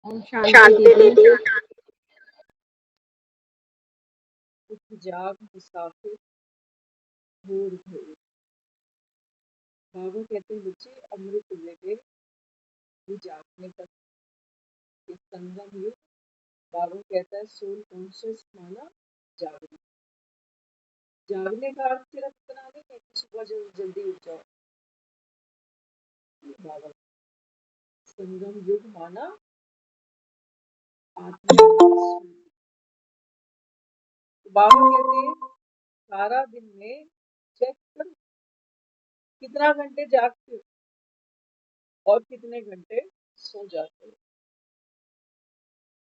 ओम शांति शांति दीदी। दीदी। जाग मुसाफिर भूर भूर। बाबा कहते हैं बच्चे अमृत वेले भी जागने का एक संगम युग। बाबा कहता है सोल कॉन्शियस माना जागने। जागने का अर्थ सिर्फ इतना नहीं है कि सुबह जल्दी उठ जाओ। बाबा संगम युग माना आत्मिक। बाबा कहते हैं सारा दिन में चेक कर कितना घंटे जागते हो और कितने घंटे सो जाते हो।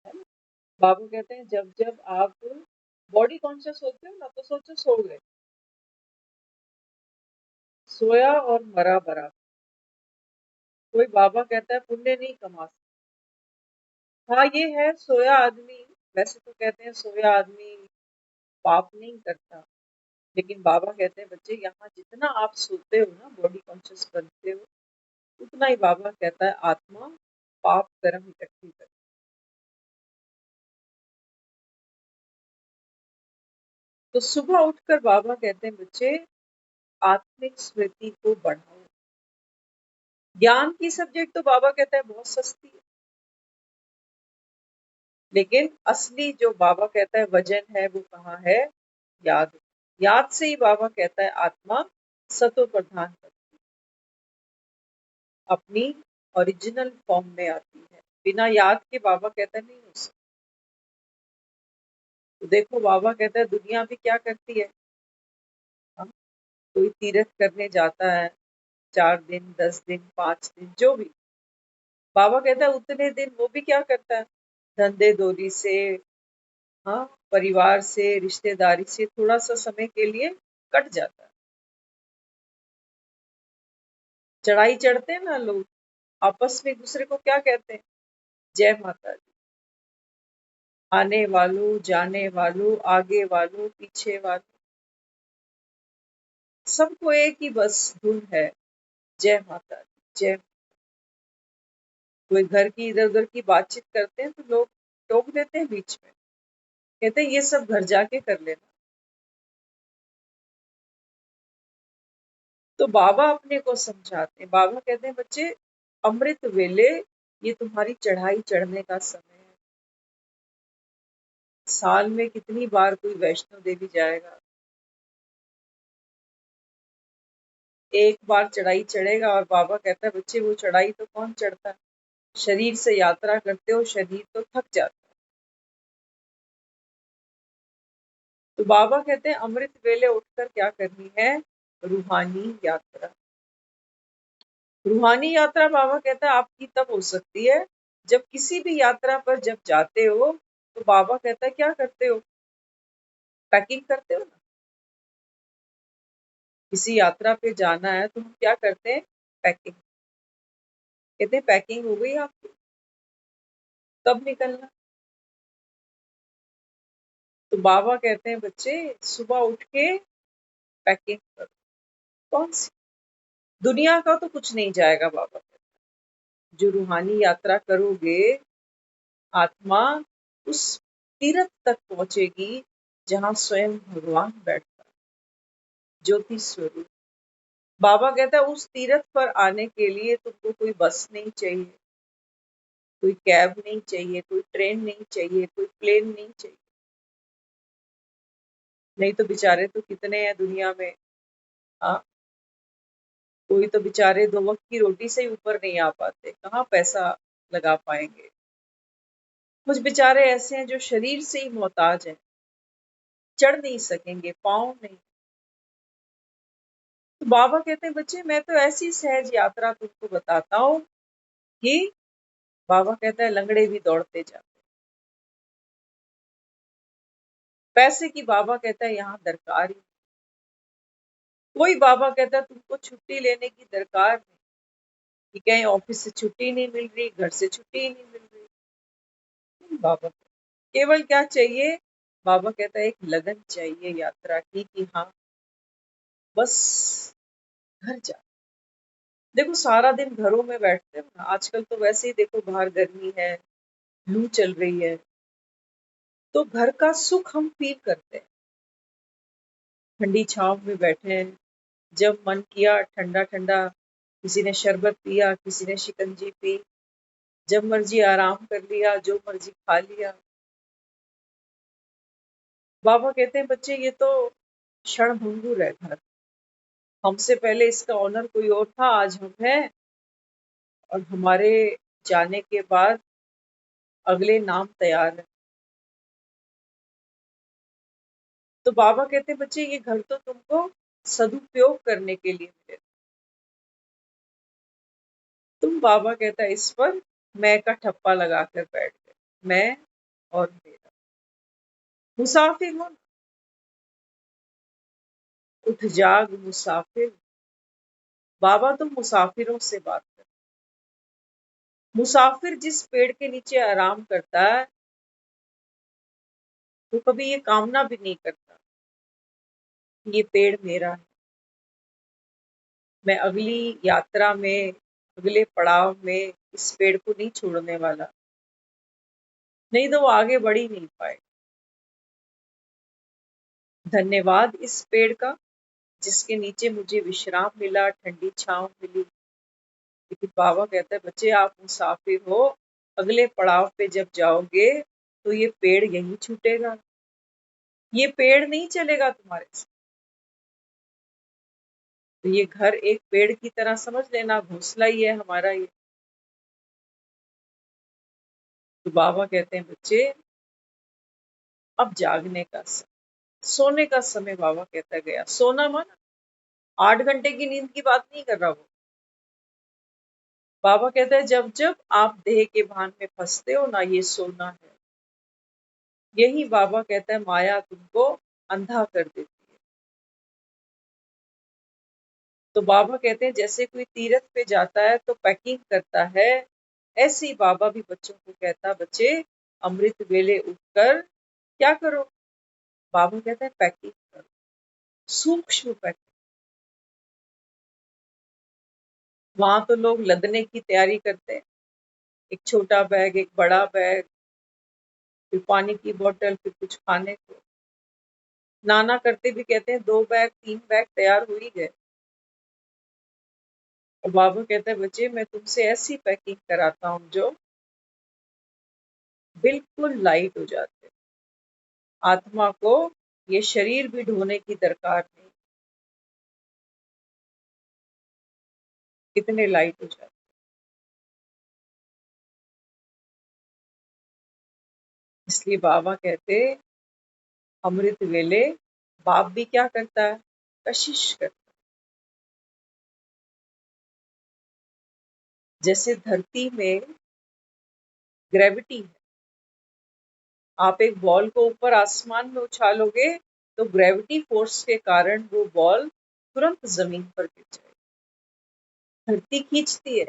है ना? बाबू कहते हैं जब जब आप बॉडी कॉन्शियस होते हो ना तो सोचो सो गए, सोया और मरा बराबर। कोई बाबा कहता है पुण्य नहीं कमा सकता। हाँ ये है, सोया आदमी वैसे तो कहते हैं सोया आदमी पाप नहीं करता, लेकिन बाबा कहते हैं बच्चे यहाँ जितना आप सोते हो ना, बॉडी कॉन्शियस बनते हो, उतना ही बाबा कहता है आत्मा पाप कर्म इकट्ठी करती। तो सुबह उठकर बाबा कहते हैं बच्चे आत्मिक स्मृति को बढ़ाओ। ज्ञान की सब्जेक्ट तो बाबा कहता है बहुत सस्ती है, लेकिन असली जो बाबा कहता है वजन है वो कहाँ है? याद। याद से ही बाबा कहता है आत्मा सतो प्रधान करती है, अपनी ओरिजिनल फॉर्म में आती है। बिना याद के बाबा कहता है नहीं हो सकता। तो देखो बाबा कहता है दुनिया भी क्या करती है। हाँ? कोई तीर्थ करने जाता है 4 दिन 10 दिन 5 दिन जो भी, बाबा कहता है उतने दिन वो भी क्या करता है, धंधे दोरी से, हाँ, परिवार से रिश्तेदारी से थोड़ा सा समय के लिए कट जाता है। चढ़ाई चढ़ते हैं ना लोग, आपस में एक दूसरे को क्या कहते हैं? जय माता दी। आने वालों जाने वालों आगे वालों पीछे वालों, सबको एक ही बस धुन है, जय माता दी जय। कोई घर की इधर उधर की बातचीत करते हैं तो लोग टोक देते हैं बीच में, कहते हैं ये सब घर जाके कर लेना। तो बाबा अपने को समझाते हैं, बाबा कहते हैं बच्चे अमृत वेले ये तुम्हारी चढ़ाई चढ़ने का समय है। साल में कितनी बार कोई वैष्णो देवी जाएगा? एक बार चढ़ाई चढ़ेगा और बाबा कहता है बच्चे वो चढ़ाई तो कौन चढ़ता है? शरीर से यात्रा करते हो, शरीर तो थक जाता है। तो बाबा कहते हैं अमृत वेले उठकर क्या करनी है? रूहानी यात्रा। रूहानी यात्रा बाबा कहता है आपकी तब हो सकती है जब किसी भी यात्रा पर जब जाते हो तो बाबा कहता है क्या करते हो? पैकिंग करते हो ना। किसी यात्रा पे जाना है तो हम क्या करते हैं? पैकिंग। कहते हैं पैकिंग हो गई आपकी, कब निकलना? तो बाबा कहते हैं बच्चे सुबह उठ के पैकिंग करो। कौन सी? दुनिया का तो कुछ नहीं जाएगा बाबा कहते हैं। जो रूहानी यात्रा करोगे, आत्मा उस तीर्थ तक पहुंचेगी जहां स्वयं भगवान बैठता है, ज्योति स्वरूप। बाबा कहता है उस तीर्थ पर आने के लिए तुमको कोई बस नहीं चाहिए, कोई कैब नहीं चाहिए, कोई ट्रेन नहीं चाहिए, कोई प्लेन नहीं चाहिए। नहीं तो बेचारे तो कितने हैं दुनिया में। हाँ, कोई तो बेचारे 2 वक्त की रोटी से ही ऊपर नहीं आ पाते, कहाँ पैसा लगा पाएंगे। कुछ बेचारे ऐसे हैं जो शरीर से ही मोहताज हैं, चढ़ नहीं सकेंगे, पाँव नहीं। तो बाबा कहते हैं बच्चे मैं तो ऐसी सहज यात्रा तुमको बताता हूँ कि बाबा कहता है लंगड़े भी दौड़ते जाते। पैसे की बाबा कहता है यहाँ दरकार ही। कोई बाबा कहता है तुमको छुट्टी लेने की दरकार नहीं, कि कहीं ऑफिस से छुट्टी नहीं मिल रही, घर से छुट्टी नहीं मिल रही। बाबा केवल क्या चाहिए? बाबा कहता है एक लगन चाहिए यात्रा की, कि हाँ बस घर जा। देखो सारा दिन घरों में बैठते हो ना, आजकल तो वैसे ही देखो बाहर गर्मी है, लू चल रही है, तो घर का सुख हम फील करते हैं। ठंडी छांव में बैठे हैं, जब मन किया ठंडा ठंडा किसी ने शरबत पिया, किसी ने शिकंजी पी, जब मर्जी आराम कर लिया, जो मर्जी खा लिया। बाबा कहते हैं बच्चे ये तो क्षण भंगुर है घर। हमसे पहले इसका ऑनर कोई और था, आज हम हैं, और हमारे जाने के बाद अगले नाम तैयार है। तो बाबा कहते हैं बच्चे ये घर तो तुमको सदुपयोग करने के लिए मिले। तुम, बाबा कहता है, इस पर मैं का ठप्पा लगाकर बैठ गए। मैं और मेरा मुसाफिर हो, उठ जाग मुसाफिर। बाबा तुम मुसाफिरों से बात कर। मुसाफिर जिस पेड़ के नीचे आराम करता है, वो कभी ये कामना भी नहीं करता कि ये पेड़ मेरा है। मैं अगली यात्रा में, अगले पड़ाव में इस पेड़ को नहीं छोड़ने वाला, नहीं तो वो आगे बढ़ ही नहीं पाए। धन्यवाद इस पेड़ का, जिसके नीचे मुझे विश्राम मिला, ठंडी छांव मिली। लेकिन बाबा कहता है बच्चे आप मुसाफिर हो, अगले पड़ाव पे जब जाओगे तो ये पेड़ यहीं छूटेगा, ये पेड़ नहीं चलेगा तुम्हारे साथ। तो ये घर एक पेड़ की तरह समझ लेना, घोंसला ही है हमारा ये। तो बाबा कहते हैं बच्चे अब जागने का समय, सोने का समय। बाबा कहता गया, सोना माना 8 घंटे की नींद की बात नहीं कर रहा वो। बाबा कहता है जब जब आप देह के भान में फंसते हो ना, ये सोना है। यही बाबा कहता है माया तुमको अंधा कर देती है। तो बाबा कहते हैं जैसे कोई तीर्थ पे जाता है तो पैकिंग करता है, ऐसे ही बाबा भी बच्चों को कहता बच्चे अमृत वेले उठकर क्या करो। बाबा कहता है पैकिंग करो, सूक्ष्म पैकिंग। वहां तो लोग लदने की तैयारी करते हैं, एक छोटा बैग, एक बड़ा बैग, फिर पानी की बोतल, फिर कुछ खाने को। नाना करते भी कहते हैं 2 बैग 3 बैग तैयार हो ही गए। और बाबा कहते हैं बच्चे मैं तुमसे ऐसी पैकिंग कराता हूँ जो बिल्कुल लाइट हो जाते। आत्मा को ये शरीर भी ढोने की दरकार नहीं, कितने लाइट हो जाते। इसलिए बाबा कहते अमृत वेले बाप भी क्या करता है, कशिश करता है। जैसे धरती में ग्रेविटी है, आप एक बॉल को ऊपर आसमान में उछालोगे तो ग्रेविटी फोर्स के कारण वो बॉल तुरंत जमीन पर गिर जाएगी, धरती खींचती है।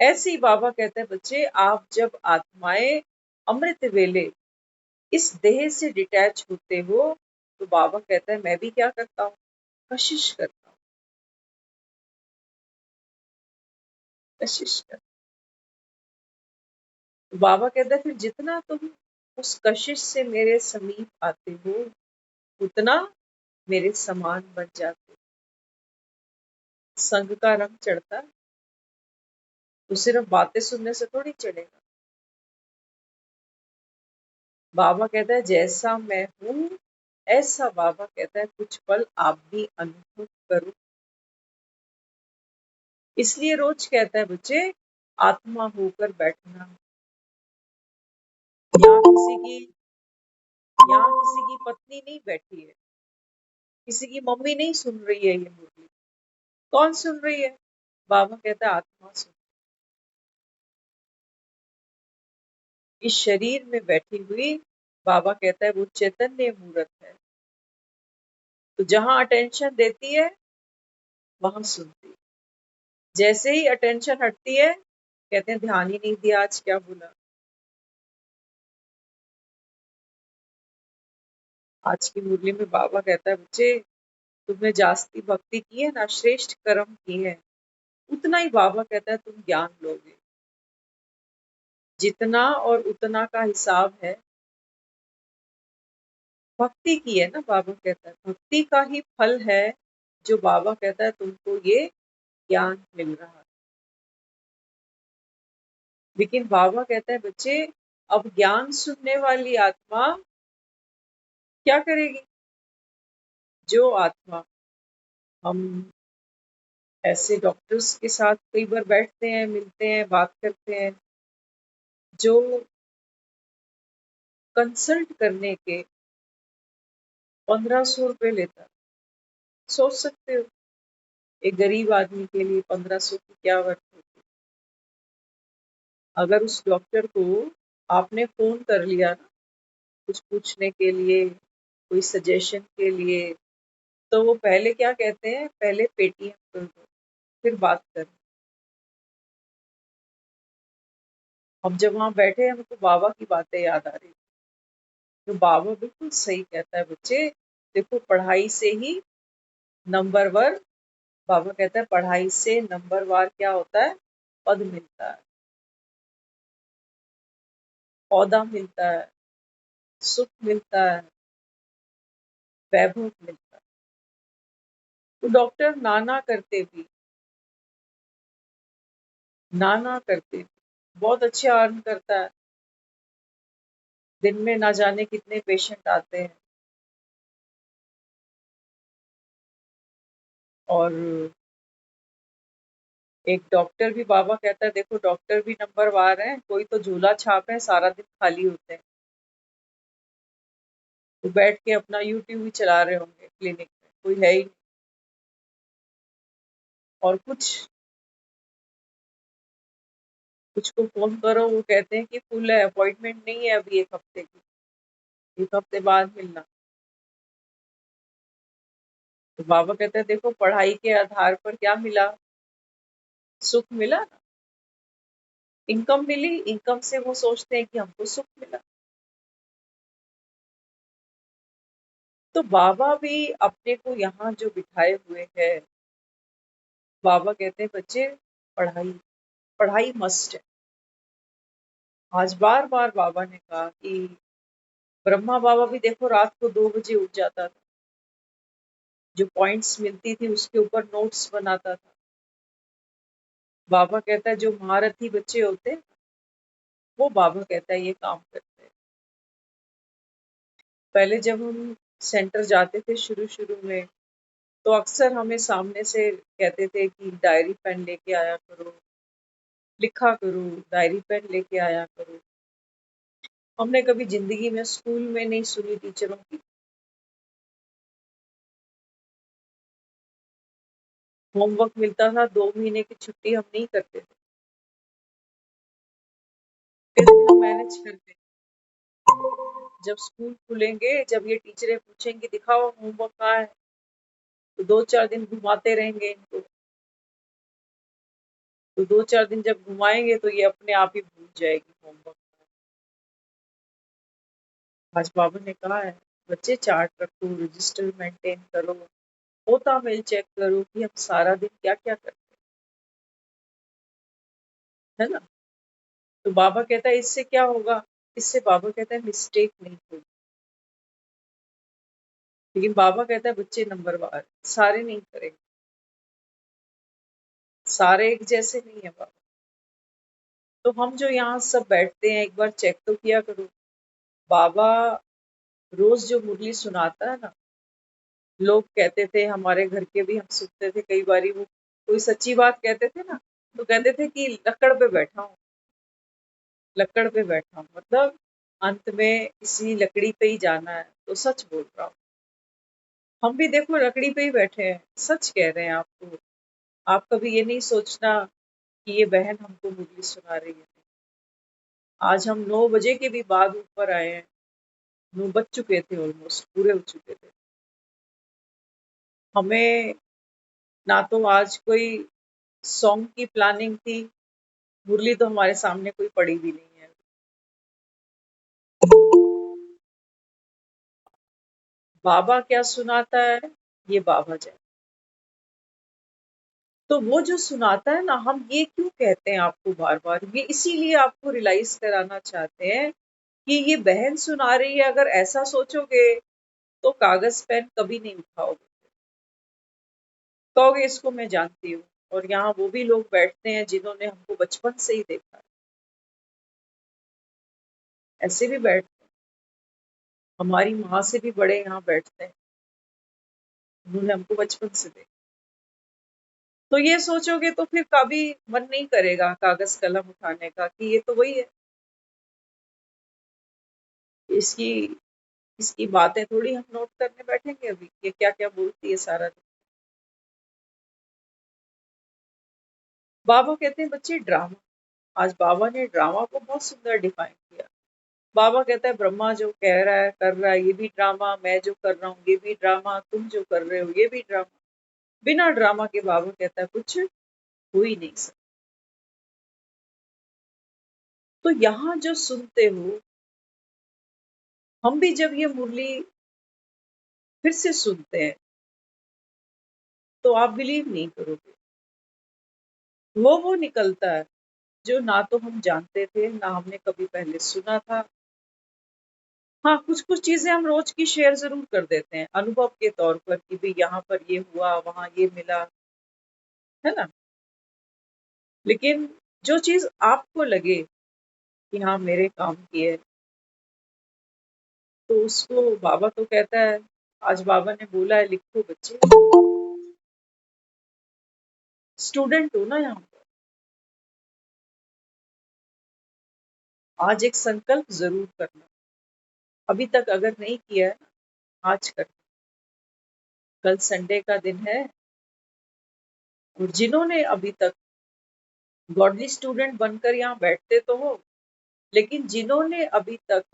ऐसे ही बाबा कहते हैं बच्चे आप जब आत्माएं अमृत वेले इस देह से डिटैच होते हो, तो बाबा कहता है मैं भी क्या करता हूँ, कशिश करता हूँ, कशिश कर। तो बाबा कहता है फिर जितना तुम उस कशिश से मेरे समीप आते हो, उतना मेरे समान बन जाते हो। संग का रंग चढ़ता है, तो सिर्फ बातें सुनने से थोड़ी चढ़ेगा। बाबा कहता है जैसा मैं हूं, ऐसा बाबा कहता है कुछ पल आप भी अनुभव करो। इसलिए रोज कहता है बच्चे आत्मा होकर बैठना। यहाँ किसी की यहाँ किसी की पत्नी नहीं बैठी है, किसी की मम्मी नहीं सुन रही है ये मुरली। कौन सुन रही है? बाबा कहता है आत्मा सुन। इस शरीर में बैठी हुई, बाबा कहता है वो चैतन्य मूर्त है। तो जहां अटेंशन देती है वहां सुनती है, जैसे ही अटेंशन हटती है कहते हैं ध्यान ही नहीं दिया, आज क्या बोला। आज की मुरली में बाबा कहता है बच्चे तुमने जास्ती भक्ति की है ना, श्रेष्ठ कर्म किए हैं, उतना ही बाबा कहता है तुम ज्ञान लोगे। जितना और उतना का हिसाब है। भक्ति की है ना, बाबा कहता है भक्ति का ही फल है जो बाबा कहता है तुमको ये ज्ञान मिल रहा है। लेकिन बाबा कहता है बच्चे, अब ज्ञान सुनने वाली आत्मा क्या करेगी? जो आत्मा, हम ऐसे डॉक्टर्स के साथ कई बार बैठते हैं, मिलते हैं, बात करते हैं, जो कंसल्ट करने के 1500 रुपए लेता है। सोच सकते हो एक गरीब आदमी के लिए 1500 की क्या वर्थ होती है? अगर उस डॉक्टर को आपने फोन कर लिया ना कुछ पूछने के लिए, कोई सजेशन के लिए, तो वो पहले क्या कहते हैं, पहले पेटीएम कर दो फिर बात कर। हम जब वहां बैठे हमको बाबा की बातें याद आ रही। तो बाबा बिल्कुल सही कहता है बच्चे, देखो पढ़ाई से ही नंबरवर, बाबा कहता है पढ़ाई से नंबरवार क्या होता है, पद मिलता है, पौधा मिलता है, सुख मिलता है, वैभव मिलता है। तो डॉक्टर नाना करते भी, नाना करते भी बहुत अच्छे अर्न करता है। दिन में ना जाने कितने पेशेंट आते हैं, और एक डॉक्टर भी, बाबा कहता है देखो डॉक्टर भी नंबरवार हैं, कोई तो झूला छाप है, सारा दिन खाली होते हैं, तो बैठ के अपना यूट्यूब ही चला रहे होंगे क्लिनिक में, कोई है ही नहीं। और कुछ को फोन करो वो कहते हैं कि फुल है, अपॉइंटमेंट नहीं है अभी एक हफ्ते की, एक हफ्ते बाद मिलना। तो बाबा कहते हैं देखो पढ़ाई के आधार पर क्या मिला, सुख मिला ना, इनकम मिली, इनकम से वो सोचते हैं कि हमको सुख मिला। तो बाबा भी अपने को यहाँ जो बिठाए हुए है, बाबा कहते हैं बच्चे पढ़ाई, पढ़ाई मस्ट है। आज बार बार बाबा ने कहा कि ब्रह्मा बाबा भी देखो रात को 2 बजे उठ जाता था, जो पॉइंट्स मिलती थी उसके ऊपर नोट्स बनाता था। बाबा कहता है जो महारथी बच्चे होते हैं वो, बाबा कहता है ये काम करते हैं। पहले जब हम सेंटर जाते थे शुरू शुरू में, तो अक्सर हमें सामने से कहते थे कि डायरी पेन लेके आया करो, लिखा करो, डायरी पेन लेके आया करो। हमने कभी जिंदगी में स्कूल में नहीं सुनी टीचरों की। होमवर्क मिलता था, 2 महीने की छुट्टी हम नहीं करते थे, फिर भी हम मैनेज करते। जब स्कूल खुलेंगे, जब ये टीचरें पूछेंगी दिखाओ होमवर्क कहाँ है, तो 2-4 दिन घुमाते रहेंगे इनको। तो 2-4 दिन जब घुमाएंगे तो ये अपने आप ही भूल जाएगी होमवर्क। आज बाबा ने कहा है बच्चे चार्ट रखो, रजिस्टर मेंटेन करो, होता मेल चेक करो कि हम सारा दिन क्या क्या करते हैं, है ना। तो बाबा कहता है इससे क्या होगा, इससे बाबा कहता है मिस्टेक नहीं होगी। लेकिन बाबा कहता है बच्चे नंबरवार सारे नहीं करेंगे, सारे एक जैसे नहीं है बाबा। तो हम जो यहाँ सब बैठते हैं एक बार चेक तो किया करो। बाबा रोज जो मुरली सुनाता है ना, लोग कहते थे, हमारे घर के भी हम सुनते थे कई बारी, वो कोई सच्ची बात कहते थे ना, तो कहते थे कि लकड़ पे बैठा हूँ, लकड़ पे बैठा हूँ, मतलब अंत में इसी लकड़ी पे ही जाना है, तो सच बोल रहा हूँ। हम भी देखो लकड़ी पे ही बैठे हैं, सच कह रहे हैं आपको। आप कभी ये नहीं सोचना कि ये बहन हमको मुरली सुना रही है। आज हम 9 बजे के भी बाद ऊपर आए हैं, 9 बज चुके थे, ऑलमोस्ट पूरे हो चुके थे। हमें ना तो आज कोई सॉन्ग की प्लानिंग थी, मुरली तो हमारे सामने कोई पड़ी भी नहीं है। बाबा क्या सुनाता है ये बाबा जाने। तो वो जो सुनाता है ना, हम ये क्यों कहते हैं आपको बार-बार, ये इसीलिए आपको रियलाइज़ कराना चाहते हैं कि ये बहन सुना रही है, अगर ऐसा सोचोगे तो कागज़ पेन कभी नहीं उठाओगे। कहोगे इसको मैं जानती हूँ, और यहाँ वो भी लोग बैठते हैं जिन्होंने हमको बचपन से ही देखा है, ऐसे भी बैठते हैं। हमारी माँ से भी बड़े यहाँ बैठते हैं, उन्होंने हमको बचपन से देखा। तो ये सोचोगे तो फिर कभी मन नहीं करेगा कागज़ कलम उठाने का कि ये तो वही है। इसकी इसकी बातें थोड़ी हम नोट करने बैठेंगे अभी, ये क्या-क्या बोलती है सारा दिन। बाबा कहते हैं बच्चे ड्रामा, आज बाबा ने ड्रामा को बहुत सुंदर डिफाइन किया। बाबा कहता है ब्रह्मा जो कह रहा है, कर रहा है, ये भी ड्रामा, मैं जो कर रहा हूँ ये भी ड्रामा, तुम जो कर रहे हो ये भी ड्रामा। बिना ड्रामा के बाबा कहता है कुछ हो ही नहीं सकता। तो यहाँ जो सुनते हो, हम भी जब ये मुरली फिर से सुनते हैं, तो आप बिलीव नहीं करोगे, वो निकलता है जो ना तो हम जानते थे, ना हमने कभी पहले सुना था। हाँ, कुछ-कुछ चीज़ें हम रोज़ की शेयर ज़रूर कर देते हैं, अनुभव के तौर पर कि भई यहाँ पर ये हुआ, वहाँ ये मिला, है ना? लेकिन जो चीज़ आपको लगे कि हाँ, मेरे काम की है, तो उसको बाबा तो कहता है, आज बाबा ने बोला है लिखो बच्चे, स्टूडेंट हो ना यहाँ पर, आज एक संकल्प ज़रूर करना। अभी तक अगर नहीं किया है ना, आज करना। कल संडे का दिन है, और जिन्होंने अभी तक गॉडली स्टूडेंट बनकर यहाँ बैठते तो हो, लेकिन जिन्होंने अभी तक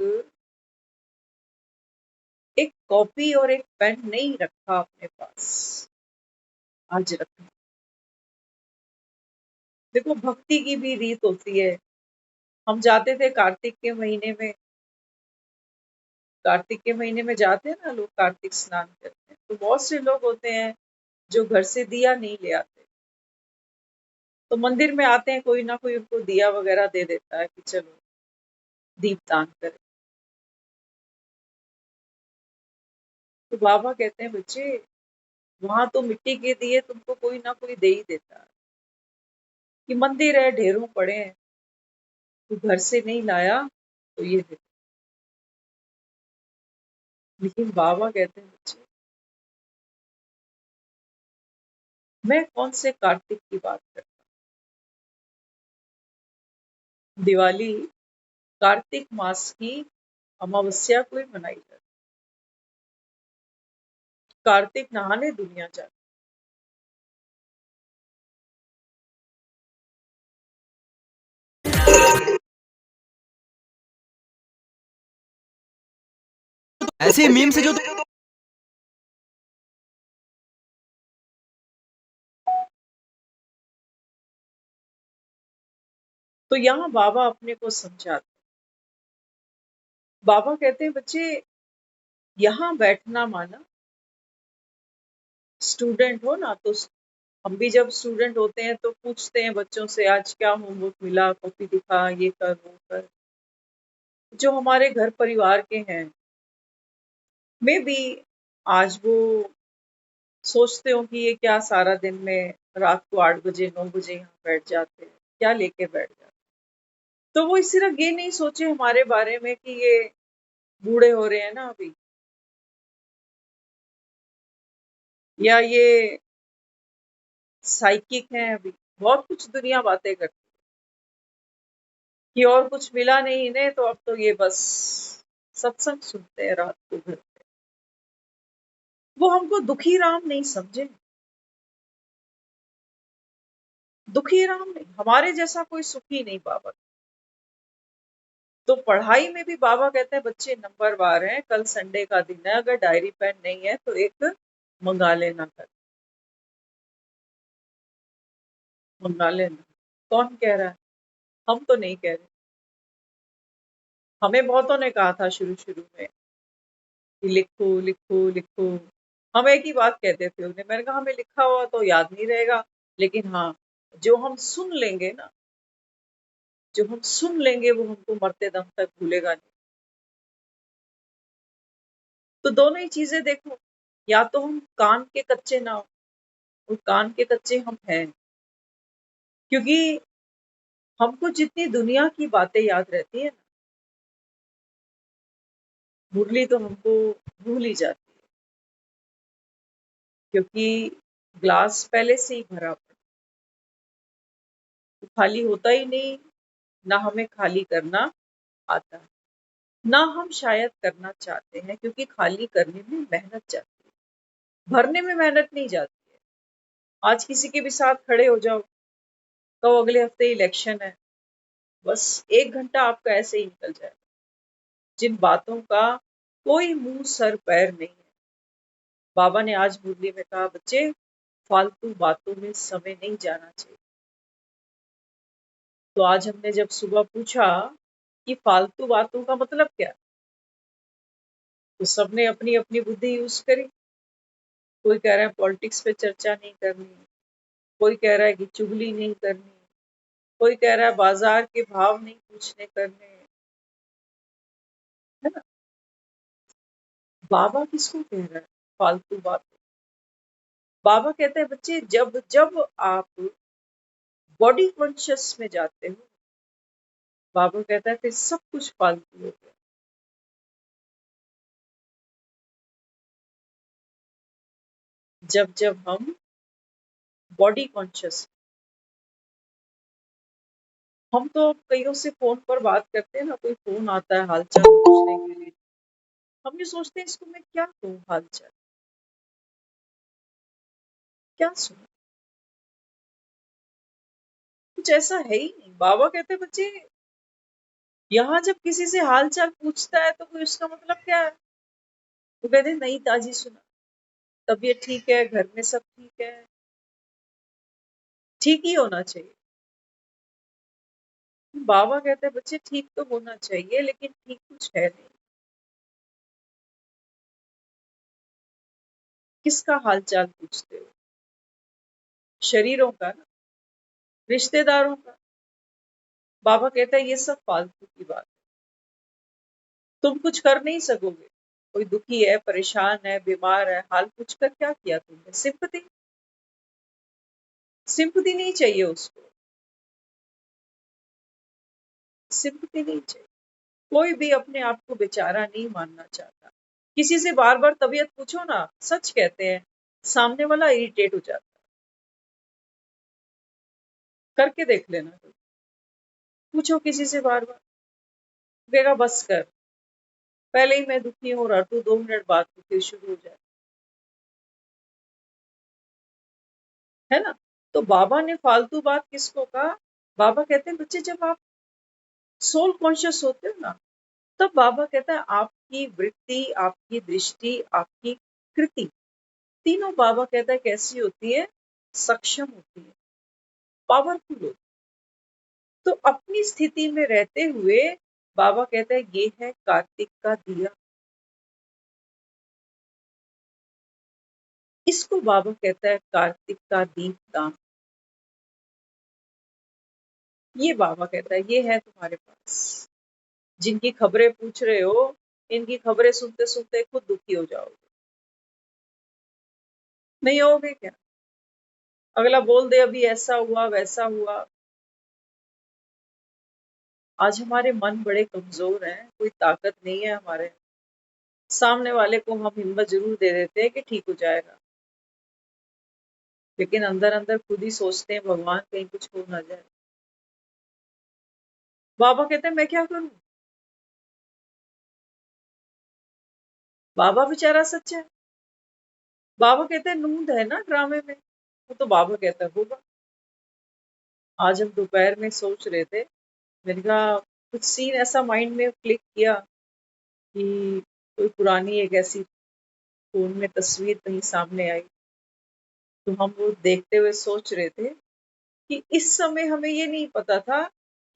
एक कॉपी और एक पेन नहीं रखा अपने पास, आज रखना। देखो भक्ति की भी रीत होती है। हम जाते थे कार्तिक के महीने में जाते हैं ना लोग, कार्तिक स्नान करते हैं, तो बहुत से लोग होते हैं जो घर से दिया नहीं ले आते, तो मंदिर में आते हैं, कोई ना कोई उनको दिया वगैरह दे देता है कि चलो दीपदान करें। तो बाबा कहते हैं बच्चे, वहां तो मिट्टी के दिए तुमको कोई ना कोई दे ही देता है, कि मंदिर है ढेरों पड़े हैं, तू घर से नहीं लाया तो ये दे। लेकिन बाबा कहते हैं बच्चे, मैं कौन से कार्तिक की बात करता हूँ। दिवाली कार्तिक मास की अमावस्या को ही मनाई जाती है। कार्तिक नहाने दुनिया जाती ऐसे मीम से जो तो यहाँ बाबा अपने को समझाते। बाबा कहते हैं बच्चे, यहाँ बैठना माना स्टूडेंट हो ना, तो हम भी जब स्टूडेंट होते हैं तो पूछते हैं बच्चों से आज क्या होमवर्क मिला, कॉपी दिखा, ये कर वो कर। जो हमारे घर परिवार के हैं, मैं भी आज वो सोचते हो कि ये क्या सारा दिन में रात को 8 बजे 9 बजे यहाँ बैठ जाते हैं, क्या लेके बैठ जाते हैं। तो वो सिर्फ ये नहीं सोचे हमारे बारे में कि ये बूढ़े हो रहे हैं ना अभी, या ये साइकिक हैं अभी, बहुत कुछ दुनिया बातें करती है कि और कुछ मिला नहीं इन्हें, तो अब तो ये बस सत्संग सुनते हैं रात को घर पे। वो हमको दुखी राम नहीं समझे, दुखी राम नहीं, हमारे जैसा कोई सुखी नहीं बाबा। तो पढ़ाई में भी बाबा कहते हैं बच्चे नंबरवार हैं, कल संडे का दिन है, अगर डायरी पेन नहीं है तो एक मंगा लेना, कर मंगा लेना। कौन कह रहा है? हम तो नहीं कह रहे। हमें बहुतों ने कहा था शुरू शुरू में कि लिखो लिखो लिखो। हम एक ही बात कहते थे उन्हें, मैंने कहा हमें लिखा हुआ तो याद नहीं रहेगा, लेकिन हाँ, जो हम सुन लेंगे ना, जो हम सुन लेंगे वो हमको मरते दम तक भूलेगा नहीं। तो दोनों ही चीजें देखो, या तो हम कान के कच्चे ना हो, और कान के कच्चे हम हैं, क्योंकि हमको जितनी दुनिया की बातें याद रहती है ना, मुरली तो हमको भूल ही जाती है, क्योंकि ग्लास पहले से ही भरा पड़ा, तो खाली होता ही नहीं, ना हमें खाली करना आता है, ना हम शायद करना चाहते हैं, क्योंकि खाली करने में मेहनत जाती है, भरने में मेहनत नहीं जाती है। आज किसी के भी साथ खड़े हो जाओ, तो अगले हफ्ते इलेक्शन है, बस 1 घंटा आपका ऐसे ही निकल जाए, जिन बातों का कोई मुंह सर पैर नहीं है। बाबा ने आज मुरली में कहा, बच्चे फालतू बातों में समय नहीं जाना चाहिए। तो आज हमने जब सुबह पूछा कि फालतू बातों का मतलब क्या, तो सबने अपनी अपनी बुद्धि यूज करी। कोई कह रहा है पॉलिटिक्स पे चर्चा नहीं करनी, कोई कह रहा है कि चुगली नहीं करनी, कोई कह रहा है बाजार के भाव नहीं पूछने करने, है ना। बाबा किसको कह रहा है फालतू बात? बाबा कहते हैं, बच्चे जब जब आप बॉडी कॉन्शियस में जाते हो, बाबा कहता है फिर सब कुछ फालतू हो गया। जब जब हम बॉडी कॉन्शियस, हम तो कईयों से फोन पर बात करते हैं ना, कोई फोन आता है हालचाल पूछने के लिए, हम ये सोचते हैं इसको मैं क्या कहूँ हालचाल, क्या सुना, कुछ ऐसा है ही नहीं। बाबा कहते हैं, बच्चे यहाँ जब किसी से हालचाल पूछता है तो कोई उसका मतलब क्या है? वो कहते हैं नहीं ताजी सुना, तबीयत ठीक है, घर में सब ठीक है, ठीक ही होना चाहिए। बाबा कहते हैं, बच्चे ठीक तो होना चाहिए, लेकिन ठीक कुछ है नहीं। किसका हालचाल पूछते हो? शरीरों का ना, रिश्तेदारों का? बाबा कहता है ये सब फालतू की बात, तुम कुछ कर नहीं सकोगे। कोई दुखी है, परेशान है, बीमार है, हाल पूछ कर क्या किया तुमने? सिंपैथी, सिंपैथी नहीं चाहिए उसको, सिंपैथी नहीं चाहिए। कोई भी अपने आप को बेचारा नहीं मानना चाहता। किसी से बार बार तबीयत पूछो ना, सच कहते हैं सामने वाला इरिटेट हो जाता है। करके देख लेना, पूछो किसी से बार बार, कहेगा बस कर, पहले ही मैं दुखी हो रहा, तू 2 मिनट बाद तो फिर शुरू हो जाए, है ना। तो बाबा ने फालतू बात किसको कहा? बाबा कहते हैं, बच्चे जब आप सोल कॉन्शियस होते हो ना, तब बाबा कहता है आपकी वृत्ति, आपकी दृष्टि, आपकी कृति, तीनों बाबा कहता है कैसी होती है? सक्षम होती है, पावरफुल होती है। तो अपनी स्थिति में रहते हुए बाबा कहता है ये है कार्तिक का दिया, इसको बाबा कहता है कार्तिक का दीपदान। ये बाबा कहता है ये है तुम्हारे पास। जिनकी खबरें पूछ रहे हो, इनकी खबरें सुनते सुनते खुद दुखी हो जाओगे, नहीं होगे क्या? अगला बोल दे अभी ऐसा हुआ वैसा हुआ। आज हमारे मन बड़े कमजोर हैं, कोई ताकत नहीं है हमारे, सामने वाले को हम हिम्मत जरूर दे देते हैं कि ठीक हो जाएगा, लेकिन अंदर अंदर खुद ही सोचते हैं भगवान कहीं कुछ हो ना जाए। बाबा कहते हैं मैं क्या करूं? बाबा बेचारा सच्चा है। बाबा कहते हैं नूंद है ना ड्रामे में, वो तो बाबा कहता है होगा। आज हम दोपहर में सोच रहे थे, मैंने कहा कुछ सीन ऐसा माइंड में क्लिक किया कि कोई पुरानी एक ऐसी फोन में तस्वीर कहीं सामने आई, तो हम वो देखते हुए सोच रहे थे कि इस समय हमें ये नहीं पता था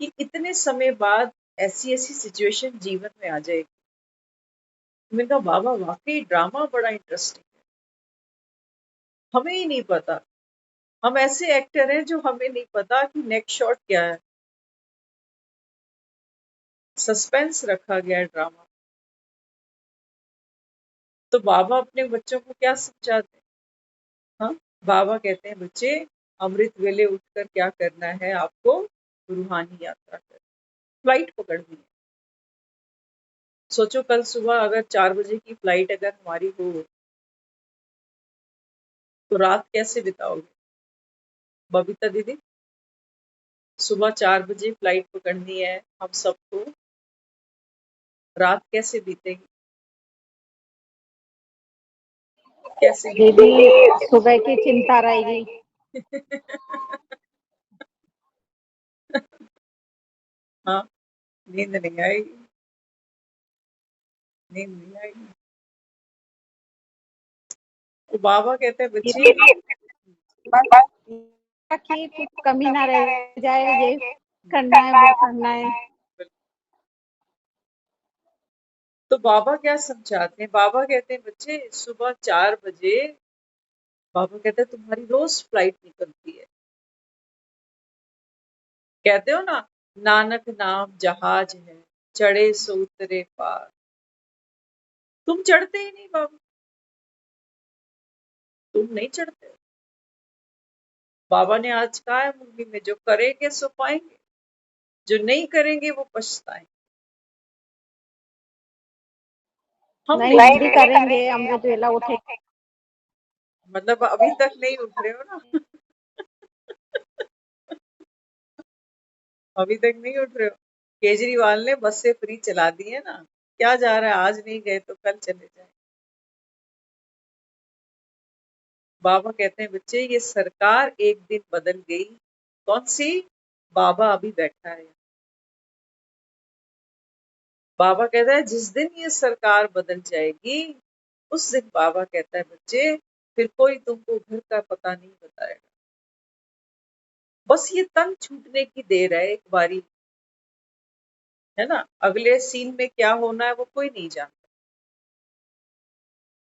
कि इतने समय बाद ऐसी ऐसी सिचुएशन जीवन में आ जाएगी। मैंने कहा बाबा वाकई ड्रामा बड़ा इंटरेस्टिंग है, हमें ही नहीं पता हम ऐसे एक्टर हैं जो हमें नहीं पता कि नेक्स्ट शॉट क्या है। सस्पेंस रखा गया है ड्रामा। तो बाबा अपने बच्चों को क्या समझाते हैं? हाँ, बाबा कहते हैं बच्चे, अमृत वेले उठकर क्या करना है आपको? रूहानी यात्रा करनी, फ्लाइट पकड़नी है। सोचो कल सुबह अगर 4 बजे की फ्लाइट अगर हमारी हो, तो रात कैसे बिताओगे बबीता दीदी? सुबह 4 बजे फ्लाइट पकड़नी है हम सबको, रात कैसे बीतेगी? कैसे दीदी सुबह की चिंता रहेगी। हाँ, नींद नहीं आएगी, नींद नहीं आएगी। तो बाबा कहते हैं बच्चे, बस कि कुछ कमी ना रह जाए, ये करना है वो करना है। तो बाबा क्या समझाते हैं? बाबा कहते हैं बच्चे सुबह 4 बजे, बाबा कहते हैं तुम्हारी रोज फ्लाइट निकलती है। कहते हो ना, नानक नाम जहाज है, चढ़े सो उतरे पार। तुम चढ़ते ही नहीं बाबा, तुम नहीं चढ़ते हो। बाबा ने आज कहा है मूवी में, जो करेंगे सो पाएंगे, जो नहीं करेंगे वो पछताएंगे। हम नहीं, नहीं हम भी करेंगे, अमृत वेला उठे। मतलब अभी तक नहीं उठ रहे हो ना? अभी तक नहीं उठ रहे हो। केजरीवाल ने बस से फ्री चला दी है ना, क्या जा रहा है, आज नहीं गए तो कल चले जाए। बाबा कहते हैं बच्चे ये सरकार एक दिन बदल गई। कौन सी? बाबा अभी बैठा है। बाबा कहता है जिस दिन ये सरकार बदल जाएगी, उस दिन बाबा कहता है बच्चे फिर कोई तुमको घर का पता नहीं बताएगा। बस ये तन छूटने की देर है एक बारी, है ना? अगले सीन में क्या होना है वो कोई नहीं जानता।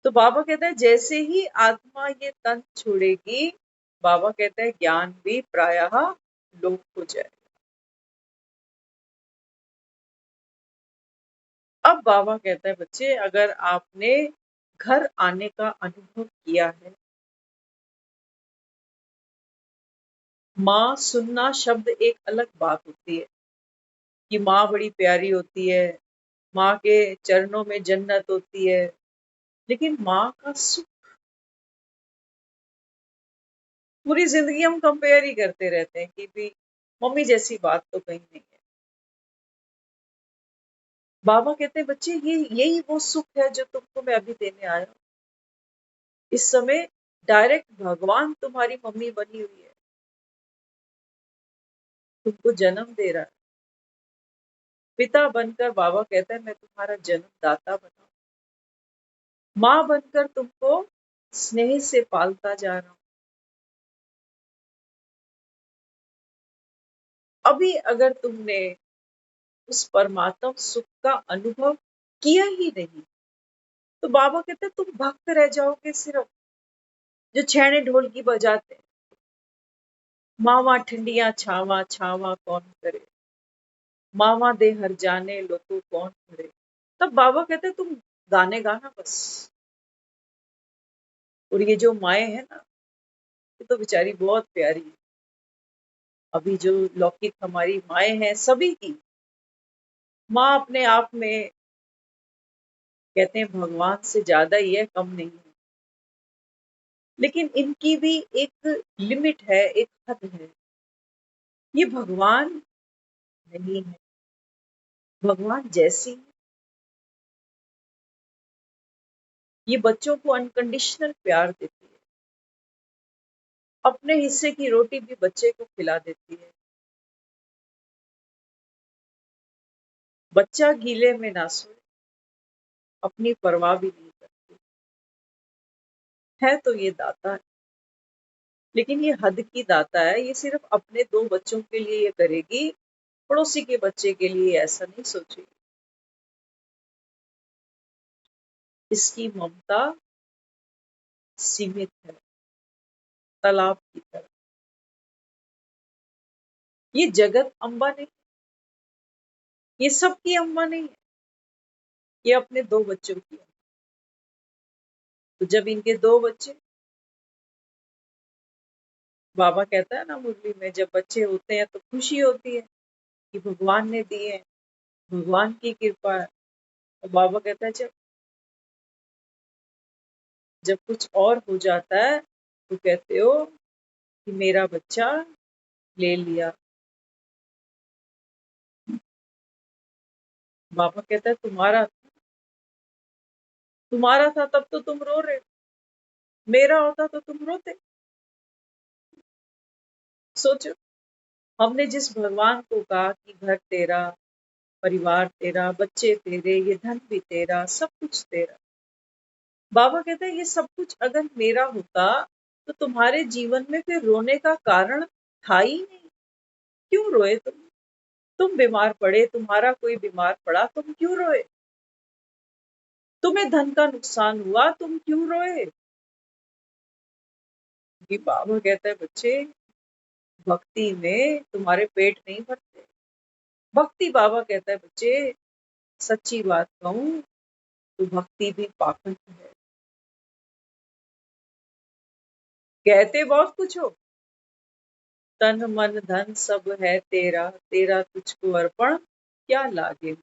तो बाबा कहता है जैसे ही आत्मा ये तन छोड़ेगी, बाबा कहता है ज्ञान भी प्रायः लोप हो जाए। अब बाबा कहता है बच्चे अगर आपने घर आने का अनुभव किया है, माँ सुनना शब्द एक अलग बात होती है कि माँ बड़ी प्यारी होती है, माँ के चरणों में जन्नत होती है, लेकिन माँ का सुख, पूरी जिंदगी हम कंपेयर ही करते रहते हैं कि भी मम्मी जैसी बात तो कहीं नहीं है। बाबा कहते हैं बच्चे ये यही वो सुख है जो तुमको मैं अभी देने आया हूँ। इस समय डायरेक्ट भगवान तुम्हारी मम्मी बनी हुई है, तुमको जन्म दे रहा है। पिता बनकर बाबा कहता है मैं तुम्हारा जन्मदाता बना, माँ बनकर तुमको स्नेह से पालता जा रहा हूँ। अभी अगर तुमने उस परमात्मा सुख का अनुभव किया ही नहीं, तो बाबा कहते हैं तुम भक्त रह जाओगे सिर्फ, जो छैने ढोलकी बजाते हैं, मावा ठंडिया छावा छावा कौन करे, मावा दे हर जाने लोको कौन करे। तब बाबा कहते हैं तुम गाने गाना बस। और ये जो माए है ना, ये तो बेचारी बहुत प्यारी है। अभी जो लौकिक हमारी माए हैं सभी की, माँ अपने आप में कहते हैं भगवान से ज्यादा ही है, कम नहीं है। लेकिन इनकी भी एक लिमिट है, एक हद है। ये भगवान नहीं है, भगवान जैसी है। ये बच्चों को अनकंडीशनल प्यार देती है, अपने हिस्से की रोटी भी बच्चे को खिला देती है। बच्चा गीले में ना सोए, अपनी परवाह भी नहीं करती है। तो ये दाता है, लेकिन ये हद की दाता है। ये सिर्फ अपने 2 बच्चों के लिए ये करेगी, पड़ोसी के बच्चे के लिए ऐसा नहीं सोचेगी। इसकी ममता सीमित है, तालाब की तरह। ये जगत अम्बा नहीं, ये सबकी अम्बा नहीं है, ये अपने 2 बच्चों की है। तो जब इनके 2 बच्चे, बाबा कहता है ना मुरली में, जब बच्चे होते हैं तो खुशी होती है कि भगवान ने दिए हैं, भगवान की कृपा है। और बाबा कहता है जब जब कुछ और हो जाता है तो कहते हो कि मेरा बच्चा ले लिया। बाबा कहता है तुम्हारा था तब तो तुम रो रहे, मेरा होता तो तुम रोते। सोचो, हमने जिस भगवान को कहा कि घर तेरा, परिवार तेरा, बच्चे तेरे, ये धन भी तेरा, सब कुछ तेरा। बाबा कहते हैं ये सब कुछ अगर मेरा होता तो तुम्हारे जीवन में फिर रोने का कारण था ही नहीं। क्यों रोए तुम बीमार पड़े, तुम्हारा कोई बीमार पड़ा, तुम क्यों रोए? तुम्हें धन का नुकसान हुआ, तुम क्यों रोए? ये बाबा कहता है बच्चे, भक्ति में तुम्हारे पेट नहीं भरते। भक्ति, बाबा कहता है बच्चे, सच्ची बात कहूं तो भक्ति भी पाखंड है। कहते बहुत कुछ हो, तन मन धन सब है तेरा, तेरा तुझको अर्पण क्या लागे।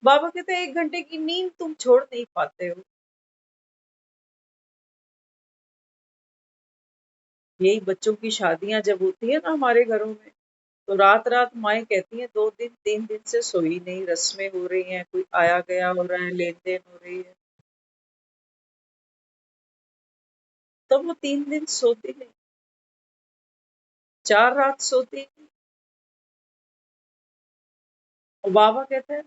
बाबा कहते हैं 1 घंटे की नींद तुम छोड़ नहीं पाते हो। यही बच्चों की शादियां जब होती है ना हमारे घरों में, तो रात रात माएँ कहती हैं 2 दिन 3 दिन से सोई नहीं, रस्में हो रही हैं, कोई आया गया हो रहा है, लेन देन हो रही है, तब वो 3 दिन सोती नहीं, 4 रात सोती नहीं। और बाबा कहते हैं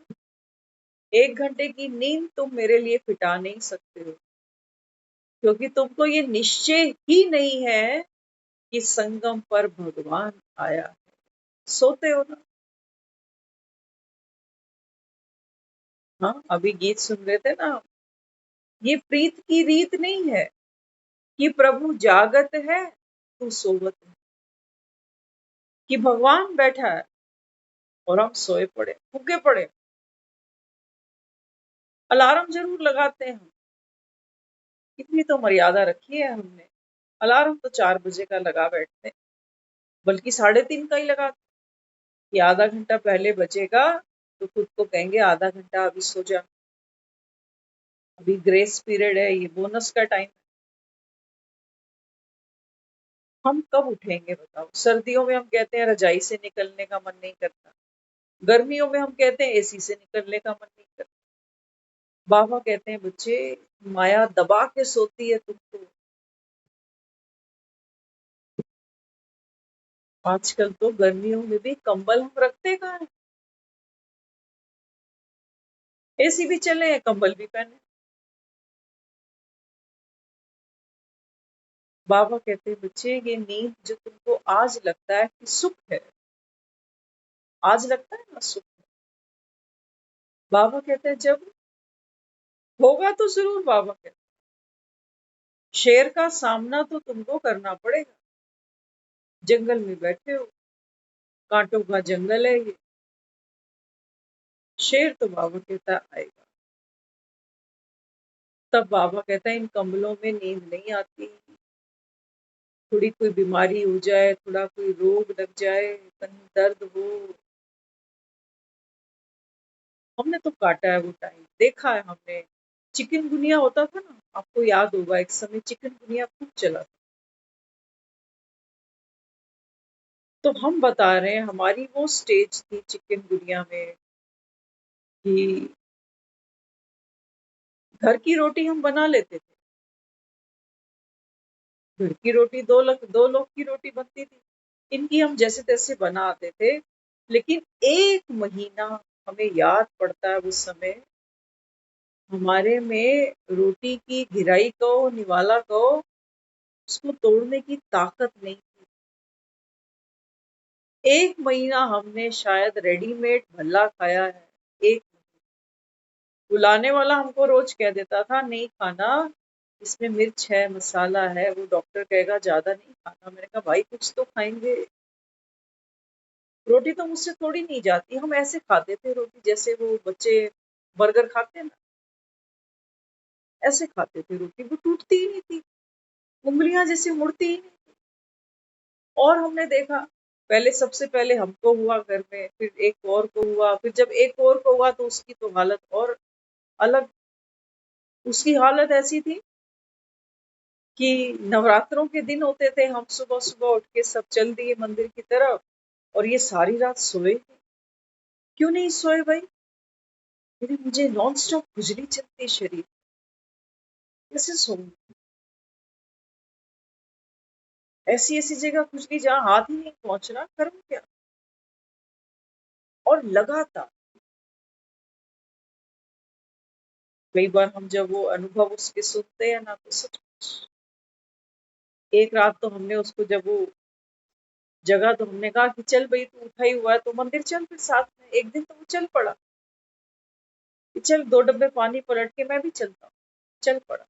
1 घंटे की नींद तुम मेरे लिए फिटा नहीं सकते हो, क्योंकि तुमको ये निश्चय ही नहीं है कि संगम पर भगवान आया है। सोते हो ना। हाँ, अभी गीत सुन रहे थे ना, ये प्रीत की रीत नहीं है कि प्रभु जागत है तू सोवत है, कि भगवान बैठा है और हम सोए पड़े, भूखे पड़े। अलार्म जरूर लगाते हैं, इतनी तो मर्यादा रखी है हमने। अलार्म तो 4 बजे का लगा बैठते हैं, बल्कि 3:30 का ही लगाते हैं कि आधा घंटा पहले बजेगा तो खुद को कहेंगे आधा घंटा अभी सो जा, अभी ग्रेस पीरियड है, ये बोनस का टाइम। हम कब उठेंगे बताओ? सर्दियों में हम कहते हैं रजाई से निकलने का मन नहीं करता, गर्मियों में हम कहते हैं एसी से निकलने का मन नहीं करता। बाबा कहते हैं बच्चे, माया दबा के सोती है तुमको। आजकल तो गर्मियों में भी कंबल हम रखते कहाँ हैं? एसी भी चले हैं, कंबल भी पहने। बाबा कहते हैं बच्चे, ये नींद जो तुमको आज लगता है कि सुख है, आज लगता है ना सुख है, बाबा कहते हैं जब होगा तो जरूर। बाबा कहते हैं शेर का सामना तो तुमको करना पड़ेगा, जंगल में बैठे हो, कांटों का जंगल है ये, शेर तो बाबा कहता है आएगा। तब बाबा कहता है इन कंबलों में नींद नहीं आती, थोड़ी कोई बीमारी हो जाए, थोड़ा कोई रोग लग जाए, कहीं दर्द हो, हमने तो काटा है वो टाइम, देखा है हमने। चिकनगुनिया होता था ना, आपको याद होगा एक समय चिकनगुनिया खूब चला था। तो हम बता रहे हैं हमारी वो स्टेज थी चिकनगुनिया में कि घर की रोटी हम बना लेते थे, घर की रोटी 2 लोग की रोटी बनती थी, इनकी हम जैसे तैसे बना आते थे। लेकिन 1 महीना हमें याद पड़ता है उस समय, हमारे में रोटी की गिराई कहो, निवाला कहो, उसको तोड़ने की ताकत नहीं थी। 1 महीना हमने शायद रेडीमेड भल्ला खाया है। एक बुलाने वाला हमको रोज कह देता था नहीं खाना, इसमें मिर्च है, मसाला है, वो डॉक्टर कहेगा ज्यादा नहीं खाना। मैंने कहा भाई कुछ तो खाएंगे। रोटी तो मुझसे थोड़ी नहीं जाती, हम ऐसे खाते थे रोटी जैसे वो बच्चे बर्गर खाते हैं ना, ऐसे खाते थे रोटी, वो टूटती ही नहीं थी, उंगलियां जैसे मुड़ती ही नहीं। और हमने देखा, पहले सबसे पहले हमको हुआ घर में, फिर एक और को हुआ, फिर जब एक और को हुआ तो उसकी तो हालत और अलग। उसकी हालत ऐसी थी कि नवरात्रों के दिन होते थे, हम सुबह सुबह उठ के सब चल दिए मंदिर की तरफ, और ये सारी रात सोए नहीं। क्यों नहीं सोए भाई? क्योंकि मुझे नॉन स्टॉप खुजली चलती शरीर, कैसे सोऊं? ऐसी ऐसी जगह खुजली जहां हाथ ही नहीं पहुंचना, करूं क्या? और लगातार कई बार हम जब वो अनुभव उसके सुनते हैं ना, तो सच, एक रात तो हमने उसको, जब वो जगह, तो हमने कहा कि चल भाई, तू उठा ही हुआ है तो मंदिर चल फिर साथ में। एक दिन तो वो चल पड़ा कि चल 2 डब्बे पानी पलट के मैं भी चलता हूँ, चल पड़ा।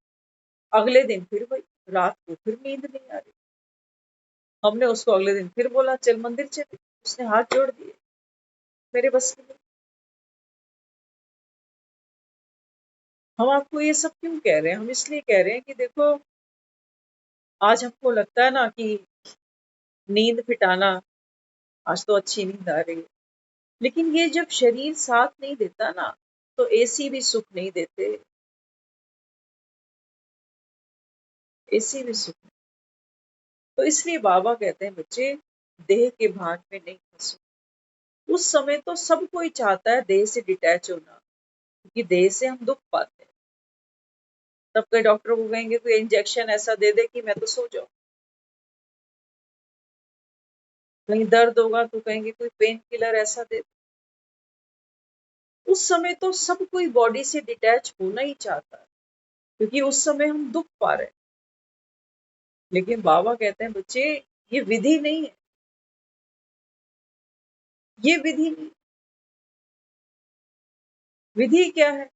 अगले दिन फिर वही, रात को फिर नींद नहीं आ रही। हमने उसको अगले दिन फिर बोला चल मंदिर चले, उसने हाथ जोड़ दिए, मेरे बस की नहीं। हम आपको ये सब क्यों कह रहे हैं? हम इसलिए कह रहे हैं कि देखो, आज हमको लगता है ना कि नींद फिटाना, आज तो अच्छी नींद आ रही है, लेकिन ये जब शरीर साथ नहीं देता ना, तो एसी भी सुख नहीं देते, एसी भी सुख नहीं। तो इसलिए बाबा कहते हैं बच्चे, देह के भान में नहीं फंसो। उस समय तो सब कोई चाहता है देह से डिटैच होना, क्योंकि देह से हम दुख पाते हैं। तब कोई डॉक्टर को कहेंगे कोई इंजेक्शन ऐसा दे दे कि मैं तो सो जाऊं, कहीं दर्द होगा तो कहेंगे कोई पेन किलर ऐसा दे दे। उस समय तो सब कोई बॉडी से डिटैच होना ही चाहता है, क्योंकि उस समय हम दुख पा रहे हैं। लेकिन बाबा कहते हैं बच्चे, ये विधि नहीं है, ये विधि नहीं। विधि क्या है?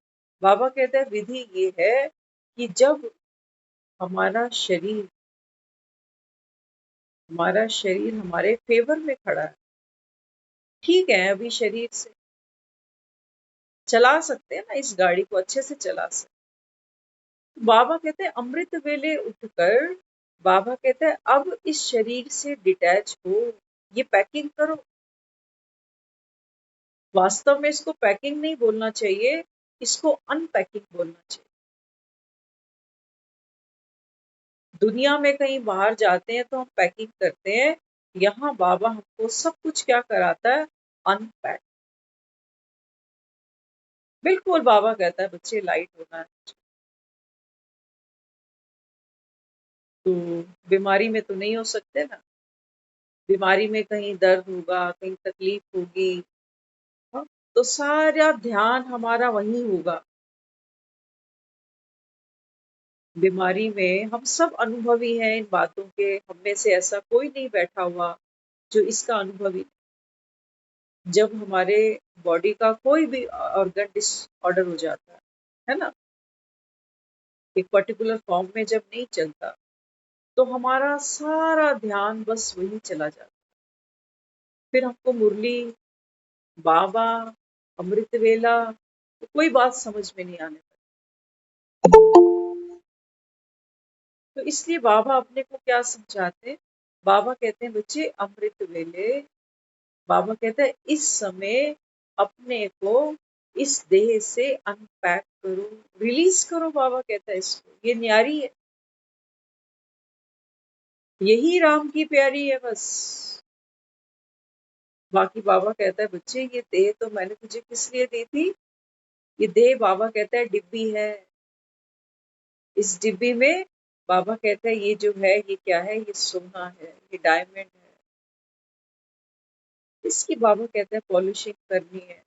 बाबा कहते हैं विधि ये है कि जब हमारा शरीर हमारा शरीर हमारे फेवर में खड़ा है, ठीक है, अभी शरीर से चला सकते हैं ना, इस गाड़ी को अच्छे से चला सकते। बाबा कहते हैं अमृत वेले उठकर, बाबा कहते हैं अब इस शरीर से डिटैच हो, ये पैकिंग करो। वास्तव में इसको पैकिंग नहीं बोलना चाहिए, इसको अनपैकिंग बोलना चाहिए। दुनिया में कहीं बाहर जाते हैं तो हम पैकिंग करते हैं, यहाँ बाबा हमको सब कुछ क्या कराता है? अनपैक। बिल्कुल, बाबा कहता है बच्चे लाइट होना है। तो बीमारी में तो नहीं हो सकते ना, बीमारी में कहीं दर्द होगा, कहीं तकलीफ होगी, हाँ, तो सारा ध्यान हमारा वहीं होगा। बीमारी में हम सब अनुभवी हैं इन बातों के, हम में से ऐसा कोई नहीं बैठा हुआ जो इसका अनुभवी। जब हमारे बॉडी का कोई भी ऑर्गन डिसऑर्डर हो जाता है ना, एक पर्टिकुलर फॉर्म में जब नहीं चलता, तो हमारा सारा ध्यान बस वही चला जाता। फिर हमको मुरली, बाबा, अमृत वेला, तो कोई बात समझ में नहीं आने लगती। तो इसलिए बाबा अपने को क्या समझाते हैं? बाबा कहते हैं बच्चे अमृत वेले, बाबा कहते हैं इस समय अपने को इस देह से अनपैक करो, रिलीज करो। बाबा कहता है इसको, ये न्यारी है, यही राम की प्यारी है बस। बाकी बाबा कहता है बच्चे, ये देह तो मैंने तुझे किस लिए दी थी? ये देह, बाबा कहता है, डिब्बी है। इस डिब्बी में बाबा कहता है ये जो है, ये क्या है? ये सोना है, ये डायमंड है। इसकी बाबा कहता है पॉलिशिंग करनी है।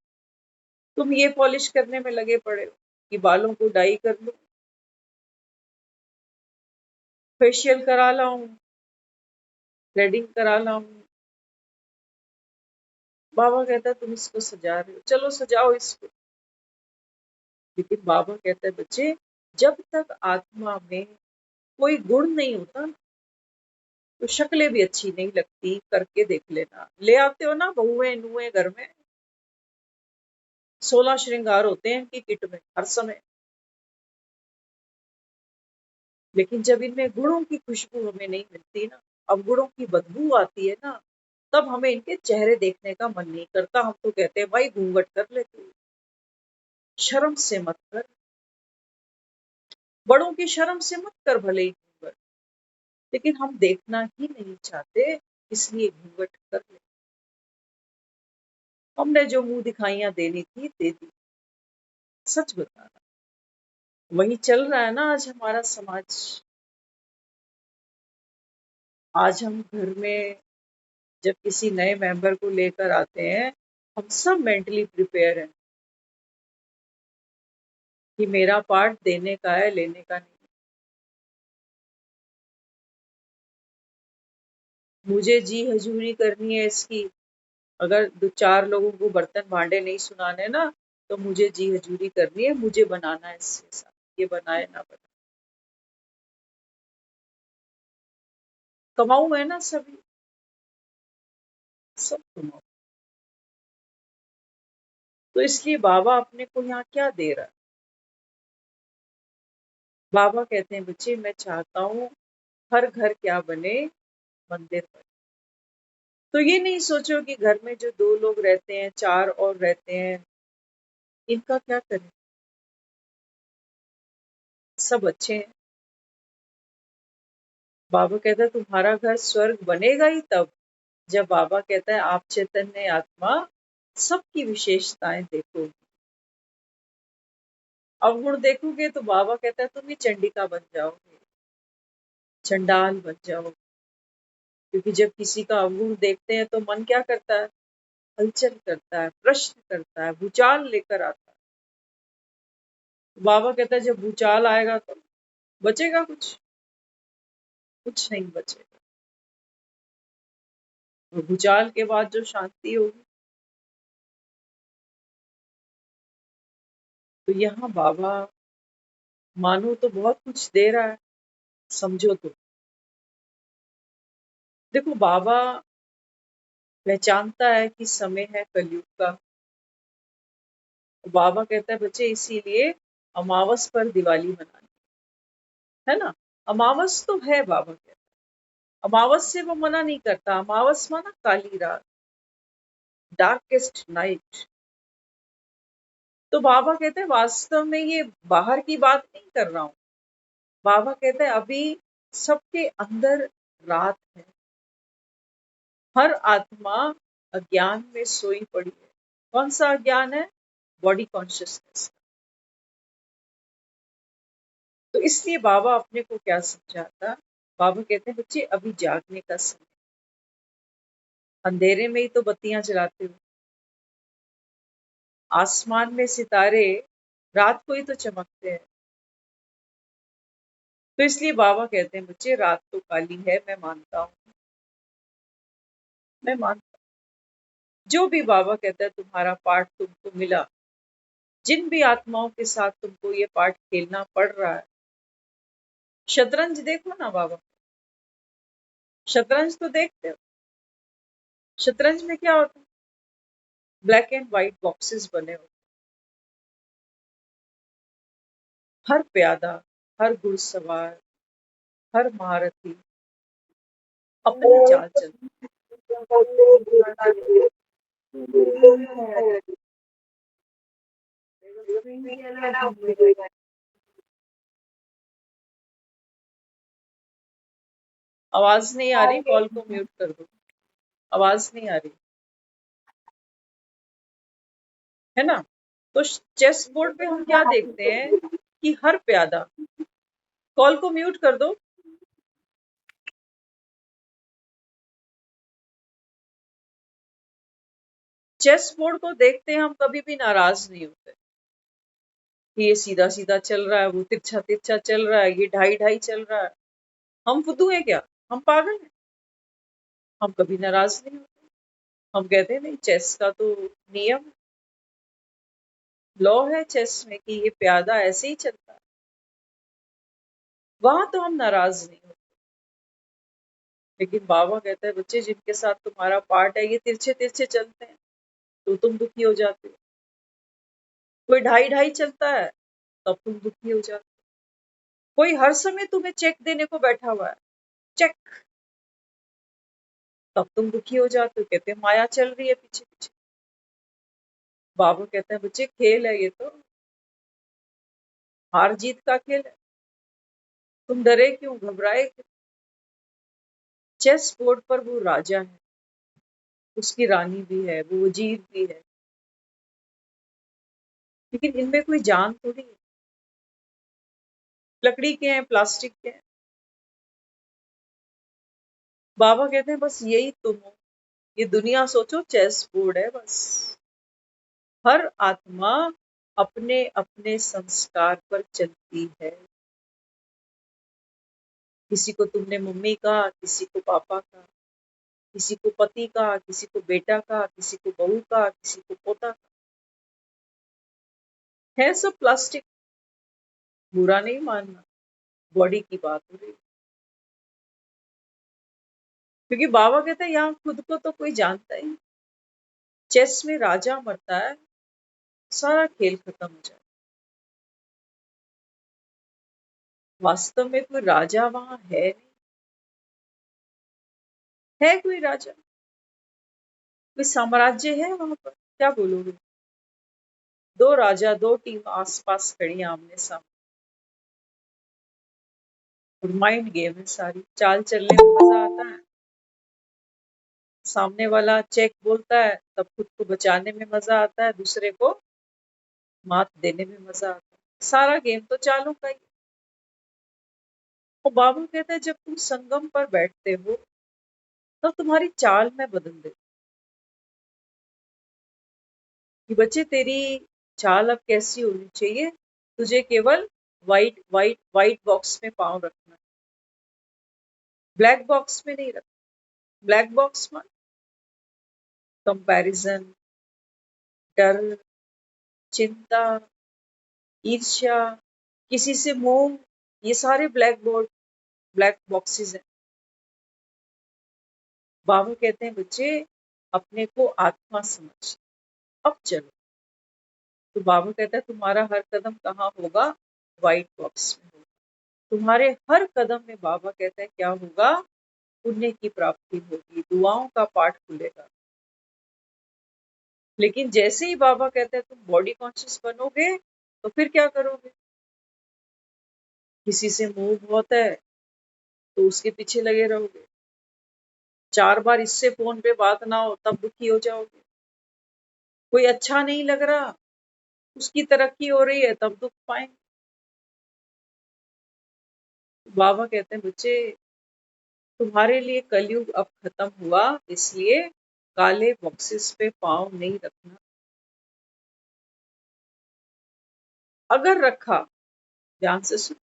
तुम ये पॉलिश करने में लगे पड़े हो कि बालों को डाई कर लो, फेशियल करा लाऊं, थ्रेडिंग करा लाऊं। बाबा कहता है तुम इसको सजा रहे हो, चलो सजाओ इसको। लेकिन बाबा कहता है बच्चे, जब तक आत्मा में कोई गुण नहीं होता, तो शक्लें भी अच्छी नहीं लगती, करके देख लेना। ले आते हो ना बहुएं नुएं घर में, 16 श्रृंगार होते हैं इनकी किट में हर समय, लेकिन जब इनमें गुणों की खुशबू हमें नहीं मिलती ना, अब गुणों की बदबू आती है ना, तब हमें इनके चेहरे देखने का मन नहीं करता। हम तो कहते हैं भाई घूंघट कर ले तू, शर्म से मत कर, बड़ों की शर्म से मत कर भले ही घूंघट, लेकिन हम देखना ही नहीं चाहते, इसलिए घूंघट कर ले। हमने जो मुंह दिखाइयां देनी थी दे दी, सच बताना। वही चल रहा है ना आज हमारा समाज। आज हम घर में जब किसी नए मेंबर को लेकर आते हैं, हम सब मेंटली प्रिपेयर हैं कि मेरा पार्ट देने का है, लेने का नहीं। मुझे जी हजूरी करनी है इसकी। अगर 2-4 लोगों को बर्तन भांडे नहीं सुनाने ना, तो मुझे जी हजूरी करनी है, मुझे बनाना है इसके साथ, ये बनाए ना बनाए। कमाऊ है ना सभी, सब कमाऊ। तो इसलिए बाबा अपने को यहाँ क्या दे रहा है? बाबा कहते हैं बच्चे मैं चाहता हूँ हर घर क्या बने, मंदिर बने। तो ये नहीं सोचो कि घर में जो 2 लोग रहते हैं, 4 और रहते हैं, इनका क्या करें? सब अच्छे हैं। बाबा कहता है तुम्हारा घर स्वर्ग बनेगा ही तब, जब बाबा कहता है आप चैतन्य आत्मा सबकी विशेषताएं देखोगे। अवगुण देखोगे तो बाबा कहता है तुम ही चंडिका बन जाओगे, चंडाल बन जाओगे। क्योंकि जब किसी का अवगुण देखते हैं तो मन क्या करता है? हलचल करता है, प्रश्न करता है, भूचाल लेकर आता है। तो बाबा कहता है जब भूचाल आएगा तो बचेगा कुछ? कुछ नहीं बचेगा। और भूचाल के बाद जो शांति होगी, तो यहाँ बाबा मानो तो बहुत कुछ दे रहा है, समझो तो। देखो बाबा पहचानता है कि समय है कलयुग का। बाबा कहता है बच्चे इसीलिए अमावस पर दिवाली मनानी है ना। अमावस तो है, बाबा कहता है अमावस से वो मना नहीं करता। अमावस माना काली रात, डार्केस्ट नाइट। तो बाबा कहते हैं वास्तव में ये बाहर की बात नहीं कर रहा हूं। बाबा कहते हैं अभी सबके अंदर रात है, हर आत्मा अज्ञान में सोई पड़ी है। कौन सा अज्ञान है? Body consciousness. तो इसलिए बाबा अपने को क्या समझाता? बाबा कहते हैं बच्चे अभी जागने का समय, अंधेरे में ही तो बत्तियां जलाते हो, आसमान में सितारे रात को ही तो चमकते हैं। तो इसलिए बाबा कहते हैं बच्चे रात तो काली है, मैं मानता हूँ, मैं मानता हूँ। जो भी बाबा कहता है तुम्हारा पार्ट तुमको मिला, जिन भी आत्माओं के साथ तुमको ये पार्ट खेलना पड़ रहा है। शतरंज देखो ना बाबा, शतरंज तो देखते हो। शतरंज में क्या होता है? ब्लैक एंड व्हाइट बॉक्सेस बने होते। हर प्यादा, हर घुड़सवार, हर महारथी अपनी चाल चलती। आवाज नहीं आ रही, कॉल को म्यूट कर दो। आवाज नहीं आ रही है ना। तो चेस बोर्ड पे हम क्या देखते हैं कि हर प्यादा, कॉल को म्यूट कर दो। चेस बोर्ड को देखते हैं हम कभी भी नाराज नहीं होते कि ये सीधा सीधा चल रहा है, वो तिरछा तिरछा चल रहा है, ये ढाई ढाई चल रहा है। हम फुद्दू हैं क्या? हम पागल हैं? हम कभी नाराज नहीं होते। हम कहते हैं नहीं, चेस का तो नियम, लॉ है चेस में कि ये प्यादा ऐसे ही चलता है। वहां तो हम नाराज नहीं होते। लेकिन बाबा कहता है बच्चे जिनके साथ तुम्हारा पार्ट है ये तिरछे तिरछे चलते हैं तो तुम दुखी हो जाते हो। कोई ढाई ढाई चलता है तब तुम दुखी हो जाते हो। कोई हर समय तुम्हें चेक देने को बैठा हुआ है, चेक, तब तुम दुखी हो जाते हो। कहते हैं माया चल रही है पीछे पीछे। बाबा कहते हैं बच्चे खेल है ये तो, हार जीत का खेल है, तुम डरे क्यों, घबराए क्यों। चेस बोर्ड पर वो राजा है, उसकी रानी भी है, वो वजीर भी है, लेकिन इनमें कोई जान थोड़ी है। लकड़ी के हैं, प्लास्टिक के हैं। बाबा कहते हैं बस यही तुम हो, ये दुनिया सोचो चेस बोर्ड है बस। हर आत्मा अपने अपने संस्कार पर चलती है। किसी को तुमने मम्मी का, किसी को पापा का, किसी को पति का, किसी को बेटा का, किसी को बहू का, किसी को पोता का, है सब प्लास्टिक। बुरा नहीं मानना, बॉडी की बात हो रही है। क्योंकि बाबा कहते हैं यहाँ खुद को तो कोई जानता ही नहीं। चेस में राजा मरता है, सारा खेल खत्म हो जाए। वास्तव में कोई राजा वहां है नहीं। है कोई राजा, कोई साम्राज्य है वहां पर, क्या बोलोगे। दो राजा, दो टीम आसपास खड़ी है आमने सामने, और माइंड गेम है सारी। चाल चलने में मजा आता है, सामने वाला चेक बोलता है तब खुद को बचाने में मजा आता है, दूसरे को मात देने में मजा आता है। सारा गेम तो चालों का ही। और बाबा कहता है जब तुम संगम पर बैठते हो तब तुम्हारी चाल में बदल दे कि बच्चे तेरी चाल अब कैसी होनी चाहिए। तुझे केवल वाइट वाइट वाइट बॉक्स में पाँव रखना है, ब्लैक बॉक्स में नहीं रखना। ब्लैक बॉक्स में कंपैरिजन, डर, चिंता, ईर्ष्या, किसी से मोह, ये सारे ब्लैक बॉक्सेस हैं। बाबा कहते हैं बच्चे अपने को आत्मा समझ, अब चलो। तो बाबा कहता है तुम्हारा हर कदम कहाँ होगा, व्हाइट बॉक्स में होगा। तुम्हारे हर कदम में बाबा कहता है क्या होगा, पुण्य की प्राप्ति होगी, दुआओं का पाठ खुलेगा। लेकिन जैसे ही बाबा कहता है तुम बॉडी कॉन्शियस बनोगे तो फिर क्या करोगे। किसी से मोह बहुत है तो उसके पीछे लगे रहोगे। 4 बार इससे फोन पे बात ना हो तब दुखी हो जाओगे। कोई अच्छा नहीं लग रहा, उसकी तरक्की हो रही है तब दुख पाएंगे। बाबा कहते हैं बच्चे तुम्हारे लिए कलयुग अब खत्म हुआ, इसलिए काले बॉक्सेस पे पाँव नहीं रखना। अगर रखा, ध्यान से सुन,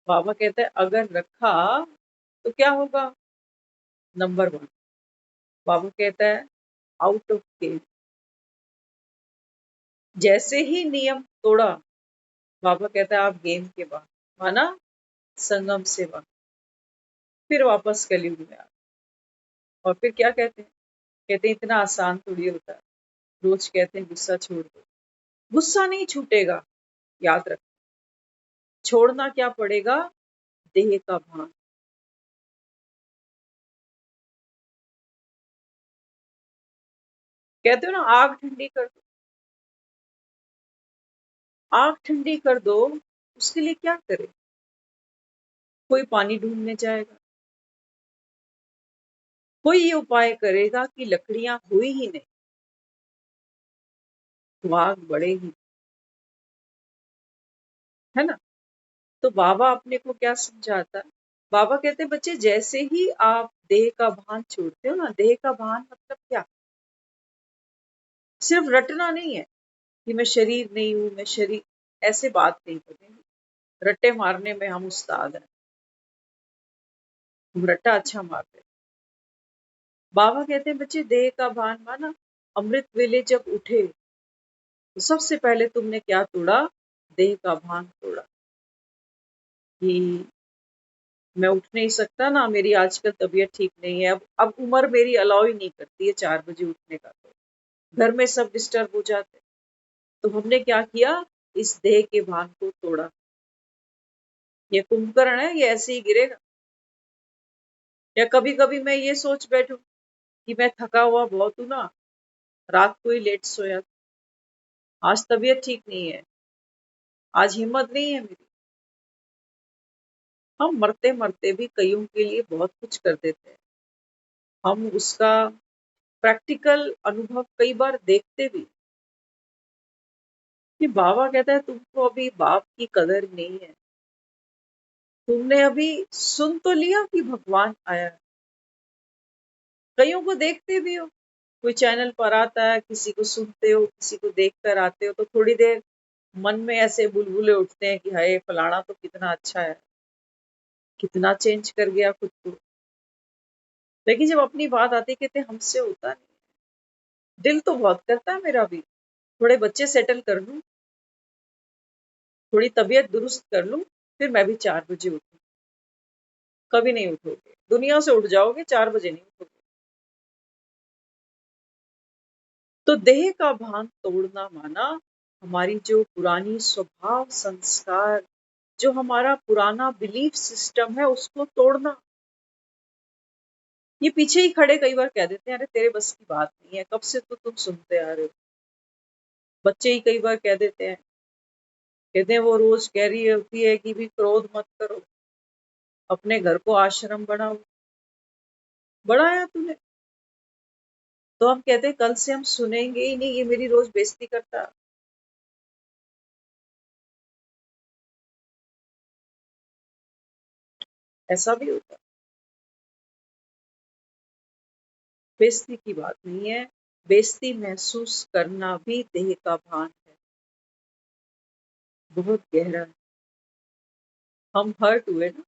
बाबा कहते हैं अगर रखा तो क्या होगा। नंबर 1, बाबा कहता है आउट ऑफ गेम। जैसे ही नियम तोड़ा, बाबा कहता है आप गेम के बाद, माना संगम से बाहर, फिर वापस कलयुग में आ। और फिर क्या कहते हैं, कहते हैं इतना आसान थोड़ी होता है। रोज कहते हैं गुस्सा छोड़ दो, गुस्सा नहीं छूटेगा, याद रख। छोड़ना क्या पड़ेगा, देह का भान। कहते हो ना आग ठंडी कर दो, आग ठंडी कर दो, उसके लिए क्या करे। कोई पानी ढूंढने जाएगा, कोई ये उपाय करेगा कि लकड़ियां हुई ही नहीं तो आग बढ़ेगी, है ना। तो बाबा अपने को क्या समझाता है, बाबा कहते हैं बच्चे जैसे ही आप देह का भान छोड़ते हो ना, देह का भान मतलब क्या, सिर्फ रटना नहीं है कि मैं शरीर नहीं हूं, मैं शरीर, ऐसे बात नहीं करेंगे। रट्टे मारने में हम उस्ताद हैं, हम रट्टा अच्छा मारते हैं। बाबा कहते हैं बच्चे देह का भान माना, अमृत वेले जब उठे तो सबसे पहले तुमने क्या तोड़ा, देह का भान तोड़ा कि मैं उठ नहीं सकता ना, मेरी आजकल तबीयत ठीक नहीं है, अब उम्र मेरी अलाउ ही नहीं करती है 4 बजे उठने का, तो घर में सब डिस्टर्ब हो जाते। तो हमने क्या किया, इस देह के भान को तोड़ा। ये कुंभकर्ण है, ये ऐसे ही गिरेगा। या कभी कभी मैं ये सोच बैठूं कि मैं थका हुआ बहुत हूं ना, रात को ही लेट सोया, आज तबीयत ठीक नहीं है, आज हिम्मत नहीं है मेरी। हम मरते मरते भी कईयों के लिए बहुत कुछ कर देते हैं। हम उसका प्रैक्टिकल अनुभव कई बार देखते भी कि बाबा कहता है तुमको अभी बाप की कदर नहीं है, तुमने अभी सुन तो लिया कि भगवान आया है। कईयों को देखते भी हो, कोई चैनल पर आता है, किसी को सुनते हो, किसी को देख कर आते हो, तो थोड़ी देर मन में ऐसे बुलबुले उठते हैं कि हाय फलाना तो कितना अच्छा है, कितना चेंज कर गया खुद को। लेकिन जब अपनी बात आती है, कहते हमसे होता नहीं। दिल तो बहुत करता है मेरा भी, थोड़े बच्चे सेटल कर लूं, थोड़ी तबीयत दुरुस्त कर लूं, फिर मैं भी 4 बजे उठूं। कभी नहीं उठोगे, दुनिया से उठ जाओगे, 4 बजे नहीं उठोगे। तो देह का भान तोड़ना माना हमारी जो पुरानी स्वभाव संस्कार, जो हमारा पुराना बिलीफ सिस्टम है, उसको तोड़ना। ये पीछे ही खड़े कई बार कह देते हैं अरे तेरे बस की बात नहीं है, कब से तो तुम सुनते आ रहे हो। बच्चे ही कई बार कह देते हैं, कहते हैं वो रोज कह रही होती है कि भी क्रोध मत करो, अपने घर को आश्रम बनाओ, बढ़ाया तूने। तो हम कहते हैं कल से हम सुनेंगे ही नहीं, ये मेरी रोज बेइज्जती करता है। ऐसा भी होता है। बेइज्जती की बात नहीं है, बेइज्जती महसूस करना भी देह का भान है, बहुत गहरा है। हम हर्ट हुए ना,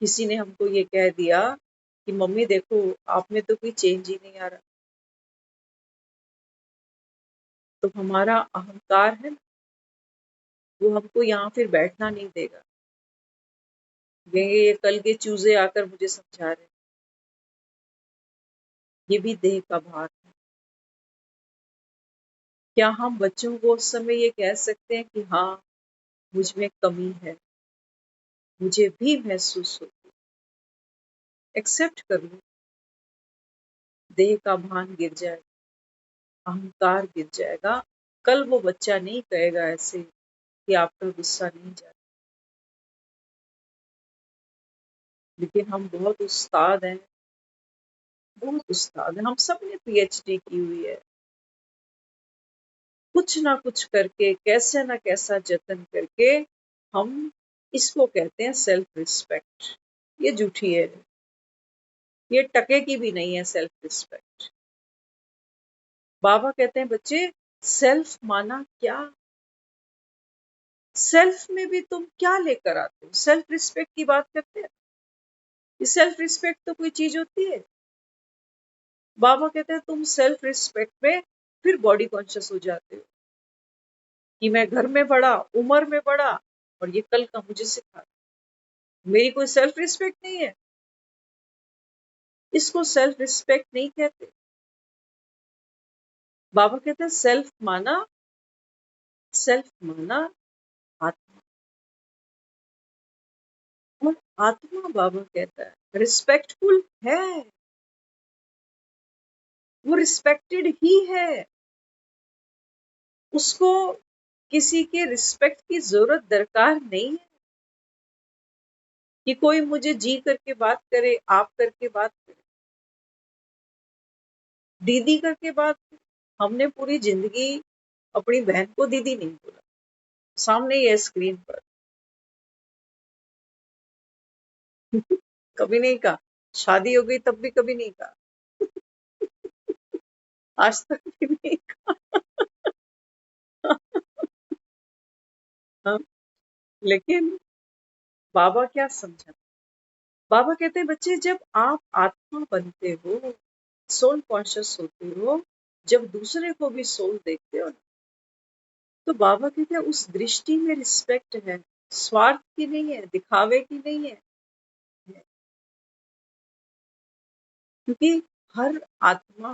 किसी ने हमको ये कह दिया कि मम्मी देखो आप में तो कोई चेंज ही नहीं आ रहा, तो हमारा अहंकार है ना, वो हमको यहाँ फिर बैठना नहीं देगा। ये कल के चूजे आकर मुझे समझा रहे, ये भी देह का भार है। क्या हम बच्चों को उस समय ये कह सकते हैं कि हाँ मुझ में कमी है, मुझे भी महसूस होती, एक्सेप्ट कर लो। देह का भान गिर जाएगा, अहंकार गिर जाएगा, कल वो बच्चा नहीं कहेगा ऐसे कि आपका गुस्सा नहीं जाए। लेकिन हम बहुत उस्ताद हैं, बहुत उस्ताद हैं, हम सब ने पीएचडी की हुई है, कुछ ना कुछ करके, कैसे ना कैसा जतन करके हम इसको कहते हैं सेल्फ रिस्पेक्ट। ये झूठी है, ये टके की भी नहीं है सेल्फ रिस्पेक्ट। बाबा कहते हैं बच्चे सेल्फ माना क्या, सेल्फ में भी तुम क्या लेकर आते हो। सेल्फ रिस्पेक्ट की बात करते हैं, ये सेल्फ रिस्पेक्ट तो कोई चीज होती है। बाबा कहते हैं तुम सेल्फ रिस्पेक्ट में फिर बॉडी कॉन्शियस हो जाते हो कि मैं घर में बड़ा, उम्र में बड़ा, और ये कल का मुझे सिखा, मेरी कोई सेल्फ रिस्पेक्ट नहीं है। इसको सेल्फ रिस्पेक्ट नहीं कहते। बाबा कहते हैं सेल्फ माना, सेल्फ माना आत्मा। और आत्मा बाबा कहता है रिस्पेक्टफुल है, वो रिस्पेक्टेड ही है, उसको किसी के रिस्पेक्ट की जरूरत दरकार नहीं है कि कोई मुझे जी करके बात करे, आप करके बात करे, दीदी करके बात करे। हमने पूरी जिंदगी अपनी बहन को दीदी नहीं बोला, सामने ही है स्क्रीन पर। कभी नहीं कहा, शादी हो गई तब भी कभी नहीं कहा, आज तक भी नहीं कहा। हाँ, लेकिन बाबा क्या समझा, बाबा कहते हैं बच्चे जब आप आत्मा बनते हो, सोल कॉन्शियस होते हो, जब दूसरे को भी सोल देखते हो, तो बाबा कहते हैं उस दृष्टि में रिस्पेक्ट है, स्वार्थ की नहीं है, दिखावे की नहीं है, क्योंकि हर आत्मा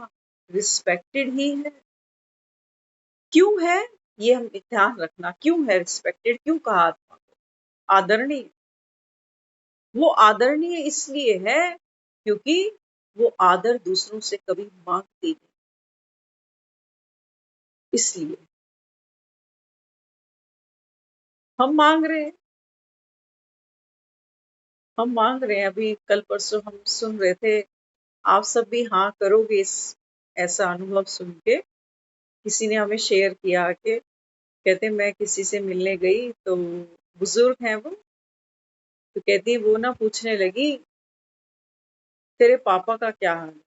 रिस्पेक्टेड ही है। क्यों है ये हम ध्यान रखना, क्यों है रिस्पेक्टेड, क्यों कहा आत्मा को आदरणीय? वो आदरणीय इसलिए है क्योंकि वो आदर दूसरों से कभी मांगती नहीं, इसलिए हम मांग रहे हैं। हम मांग रहे हैं, अभी कल परसों हम सुन रहे थे, आप सब भी हाँ करोगे इस ऐसा अनुभव सुन के। किसी ने हमें शेयर किया कि कहते मैं किसी से मिलने गई तो बुजुर्ग हैं वो, तो कहती वो ना पूछने लगी तेरे पापा का क्या हाल है।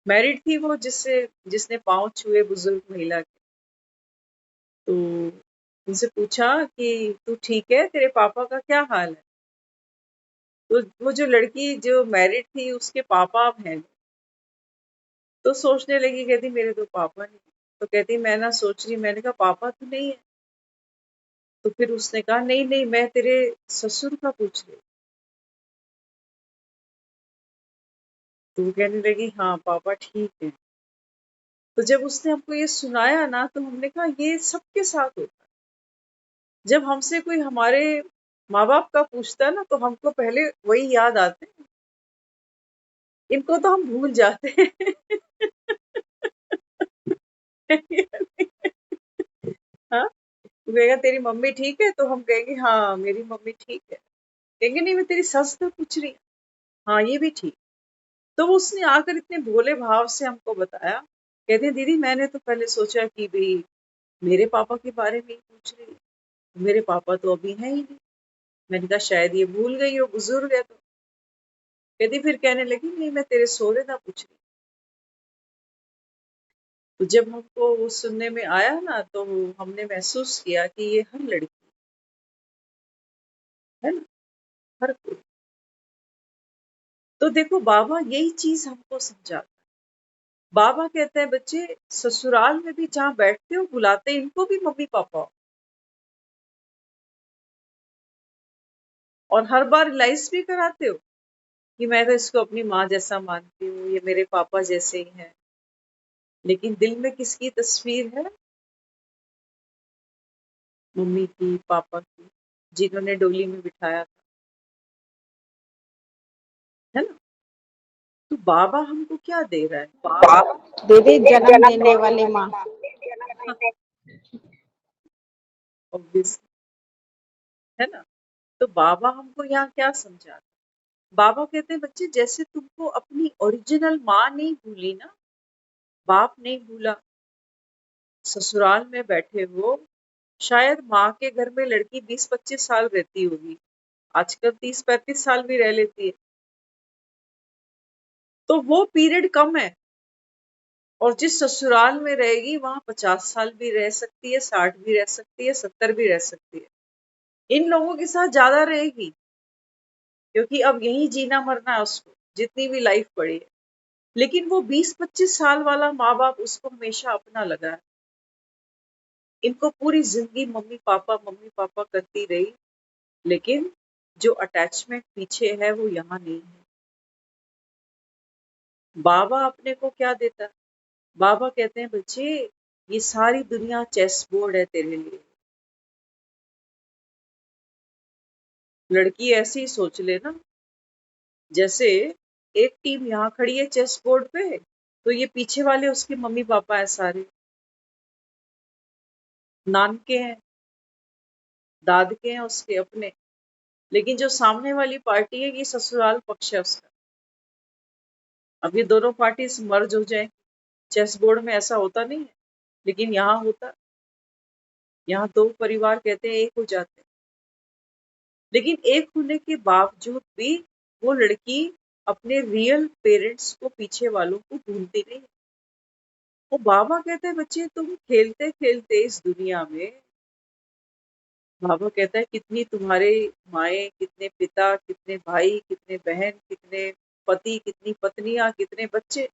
मैरिड थी वो, जिसने पांव छुए बुजुर्ग महिला के। तो उनसे पूछा कि तू ठीक है, तेरे पापा का क्या हाल है। तो वो जो लड़की जो मैरिड थी उसके पापा अब हैं, तो सोचने लगी, कहती मेरे तो पापा नहीं। तो कहती मैं ना सोच रही, मैंने कहा पापा तो नहीं है। तो फिर उसने कहा नहीं नहीं, मैं तेरे ससुर का पूछ रही। तो वो कहने लगी हाँ पापा ठीक है। तो जब उसने हमको ये सुनाया ना, तो हमने कहा ये सबके साथ होता है। जब हमसे कोई हमारे माँ बाप का पूछता है ना, तो हमको पहले वही याद आते हैं, इनको तो हम भूल जाते हैं। हाँ, वो कहेगा तेरी मम्मी ठीक है, तो हम कहेंगे हाँ मेरी मम्मी ठीक है। कहेंगे नहीं मैं तेरी सस तो पूछ रही हूँ, हाँ ये भी ठीक। तो वो उसने आकर इतने भोले भाव से हमको बताया। कहते हैं दीदी मैंने तो पहले सोचा कि भाई मेरे पापा के बारे में ही पूछ रही है, मेरे पापा तो अभी हैं ही नहीं। मैंने कहा शायद ये भूल गई हो, बुजुर्ग है तो। कहती फिर कहने लगी नहीं मैं तेरे सोहरे का पूछ रही। तो जब हमको वो सुनने में आया ना, तो हमने महसूस किया कि ये हर लड़की है ना, हर कोई। तो देखो बाबा यही चीज हमको समझाता है। बाबा कहते हैं बच्चे ससुराल में भी जहाँ बैठते हो बुलाते इनको भी मम्मी पापा हो। और हर बार रियलाइज भी कराते हो कि मैं तो इसको अपनी माँ जैसा मानती हूँ, ये मेरे पापा जैसे ही हैं। लेकिन दिल में किसकी तस्वीर है? मम्मी की, पापा की, जिन्होंने डोली में बिठाया था, है ना। तो बाबा हमको क्या दे रहा है? दीदी जन्म देने वाली माँ। ऑब्वियस, है ना। तो बाबा हमको यहाँ क्या समझा रहे? बाबा कहते हैं बच्चे जैसे तुमको अपनी ओरिजिनल माँ नहीं भूली ना, बाप नहीं भूला, ससुराल में बैठे हो, शायद माँ के घर में लड़की 20-25 साल रहती होगी, आजकल 30-35 साल भी रह लेती है। तो वो पीरियड कम है। और जिस ससुराल में रहेगी वहां 50 साल भी रह सकती है, 60 भी रह सकती है, 70 भी रह सकती है। इन लोगों के साथ ज्यादा रहेगी, क्योंकि अब यही जीना मरना है उसको, जितनी भी लाइफ पड़ी है। लेकिन वो 20-25 साल वाला माँ बाप उसको हमेशा अपना लगा है। इनको पूरी जिंदगी मम्मी पापा करती रही, लेकिन जो अटैचमेंट पीछे है वो यहाँ नहीं है। बाबा अपने को क्या देता है? बाबा कहते हैं बच्चे ये सारी दुनिया चेस बोर्ड है तेरे लिए। लड़की ऐसे ही सोच ले ना, जैसे एक टीम यहाँ खड़ी है चेस बोर्ड पे, तो ये पीछे वाले उसके मम्मी पापा है सारे, नानके हैं, दादके हैं उसके अपने। लेकिन जो सामने वाली पार्टी है ये ससुराल पक्ष है उसका। अब ये दोनों पार्टी मर्ज हो जाए, चेस बोर्ड में ऐसा होता नहीं है, लेकिन यहाँ होता। यहाँ दो परिवार कहते हैं एक हो जाते हैं। लेकिन एक होने के बावजूद भी वो लड़की अपने रियल पेरेंट्स को, पीछे वालों को भूलती नहीं। वो बाबा कहते हैं बच्चे तुम खेलते खेलते इस दुनिया में, बाबा कहता है कितनी तुम्हारे माए, कितने पिता, कितने भाई, कितने बहन, कितने पति, कितनी पत्नियां, कितने बच्चे,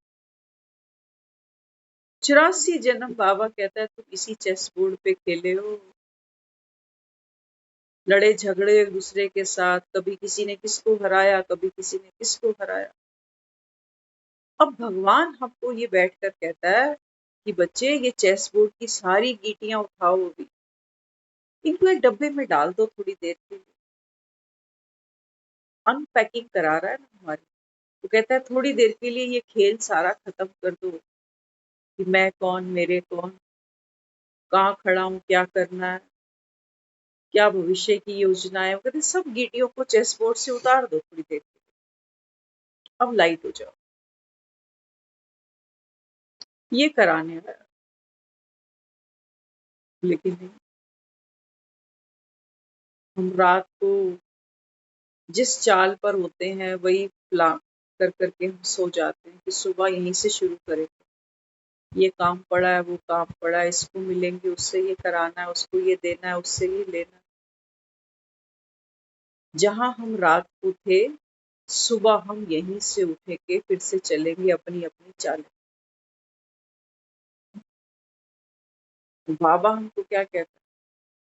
84 जन्म बाबा कहता है तुम इसी चेस बोर्ड पे खेले हो। लड़े झगड़े एक दूसरे के साथ, कभी किसी ने किसको हराया, कभी किसी ने किसको हराया। अब भगवान हमको ये बैठकर कहता है कि बच्चे ये चेस बोर्ड की सारी गीटियां उठाओ, अभी इनको एक डब्बे में डाल दो थोड़ी देर के लिए। अनपैकिंग करा रहा है ना हमारी। तो कहता है थोड़ी देर के लिए ये खेल सारा खत्म कर दो कि मैं कौन, मेरे कौन, कहाँ खड़ा हूँ, क्या करना है, क्या भविष्य की योजना है। वो कहते सब गीटियों को चेस बोर्ड से उतार दो थोड़ी देर के लिए, अब लाइट हो जाओ। ये कराने आया, लेकिन नहीं, हम रात को जिस चाल पर होते हैं वही प्लान कर करके हम सो जाते हैं कि सुबह यहीं से शुरू करेंगे। ये काम पड़ा है, वो काम पड़ा है, इसको मिलेंगे, उससे ये कराना है, उसको ये देना है, उससे ये लेना है। जहां हम रात को थे, सुबह हम यहीं से उठेंगे, फिर से चलेंगे अपनी अपनी चाल। बाबा हमको क्या कहते हैं?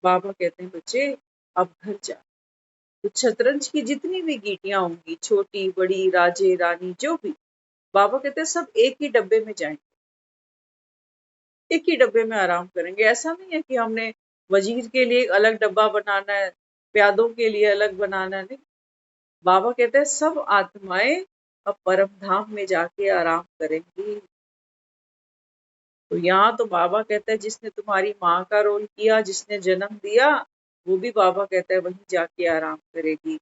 बाबा कहते हैं बच्चे अब घर जा। तो शतरंज की जितनी भी गीटियां होंगी, छोटी बड़ी, राजे रानी, जो भी, बाबा कहते हैं सब एक ही डब्बे में जाएंगे, एक ही डब्बे में आराम करेंगे। ऐसा नहीं है कि हमने वजीर के लिए अलग डब्बा बनाना है, प्यादों के लिए अलग बनाना, नहीं। बाबा कहते हैं सब आत्माएं अब परम धाम में जाके आराम करेंगी। तो यहाँ तो बाबा कहता है जिसने तुम्हारी माँ का रोल किया, जिसने जन्म दिया, वो भी बाबा कहता है वहीं जाके आराम करेगी।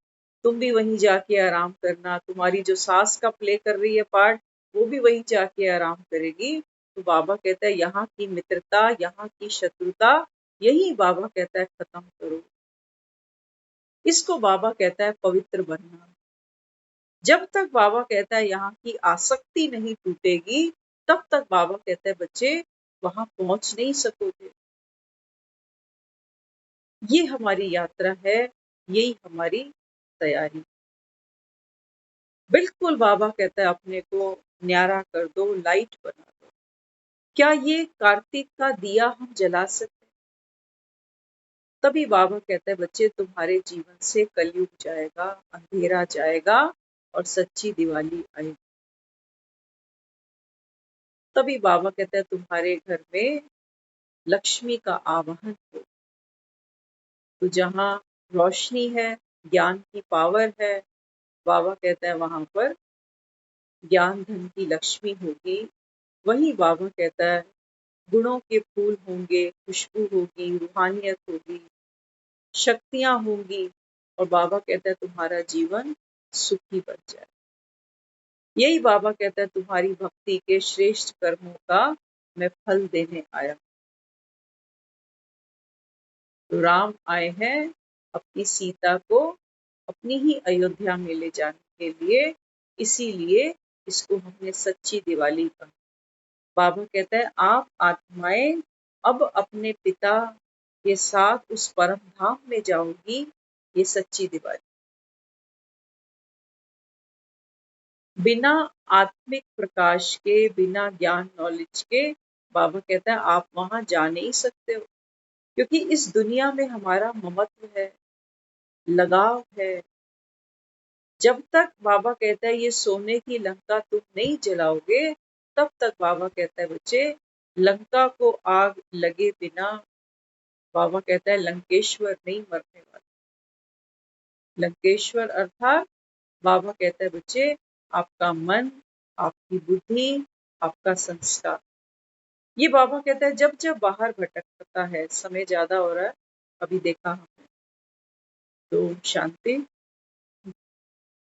तुम भी वहीं जाके आराम करना। तुम्हारी जो सास का प्ले कर रही है पार्ट, वो भी वहीं जाके आराम करेगी। तो बाबा कहता है यहाँ की मित्रता, यहाँ की शत्रुता, यही बाबा कहता है खत्म करो। इसको बाबा कहता है पवित्र बनना। जब तक बाबा कहता है यहाँ की आसक्ति नहीं टूटेगी, तब तक बाबा कहता है बच्चे वहां पहुंच नहीं सकोगे। ये हमारी यात्रा है, यही हमारी तैयारी। बिल्कुल बाबा कहता है अपने को न्यारा कर दो, लाइट बना दो। क्या ये कार्तिक का दिया हम जला सकते हैं? तभी बाबा कहता है बच्चे तुम्हारे जीवन से कलयुग जाएगा, अंधेरा जाएगा और सच्ची दिवाली आएगी। तभी बाबा कहता है तुम्हारे घर में लक्ष्मी का आवाहन हो। तो जहाँ रोशनी है, ज्ञान की पावर है, बाबा कहता है वहां पर ज्ञान धन की लक्ष्मी होगी। वही बाबा कहता है गुणों के फूल होंगे, खुशबू होगी, रूहानियत होगी, शक्तियां होंगी, और बाबा कहता है तुम्हारा जीवन सुखी बन जाए। यही बाबा कहता है तुम्हारी भक्ति के श्रेष्ठ कर्मों का मैं फल देने आया। तो राम आए हैं अपनी सीता को अपनी ही अयोध्या में ले जाने के लिए, इसीलिए इसको हमने सच्ची दिवाली कहा। बाबा कहता है आप आत्माएं अब अपने पिता के साथ उस परम धाम में जाओगी, ये सच्ची दिवाली। बिना आत्मिक प्रकाश के, बिना ज्ञान नॉलेज के, बाबा कहता है आप वहां जा नहीं सकते हो। क्योंकि इस दुनिया में हमारा ममत्व है, लगाव है। जब तक बाबा कहता है ये सोने की लंका तुम नहीं जलाओगे, तब तक बाबा कहता है बच्चे लंका को आग लगे बिना, बाबा कहता है लंकेश्वर नहीं मरने वाला। लंकेश्वर अर्थात बाबा कहता है बच्चे आपका मन, आपकी बुद्धि, आपका संस्कार। ये बाबा कहता है जब जब बाहर भटकता है, समय ज्यादा हो रहा है, अभी देखा हमने। तो शांति।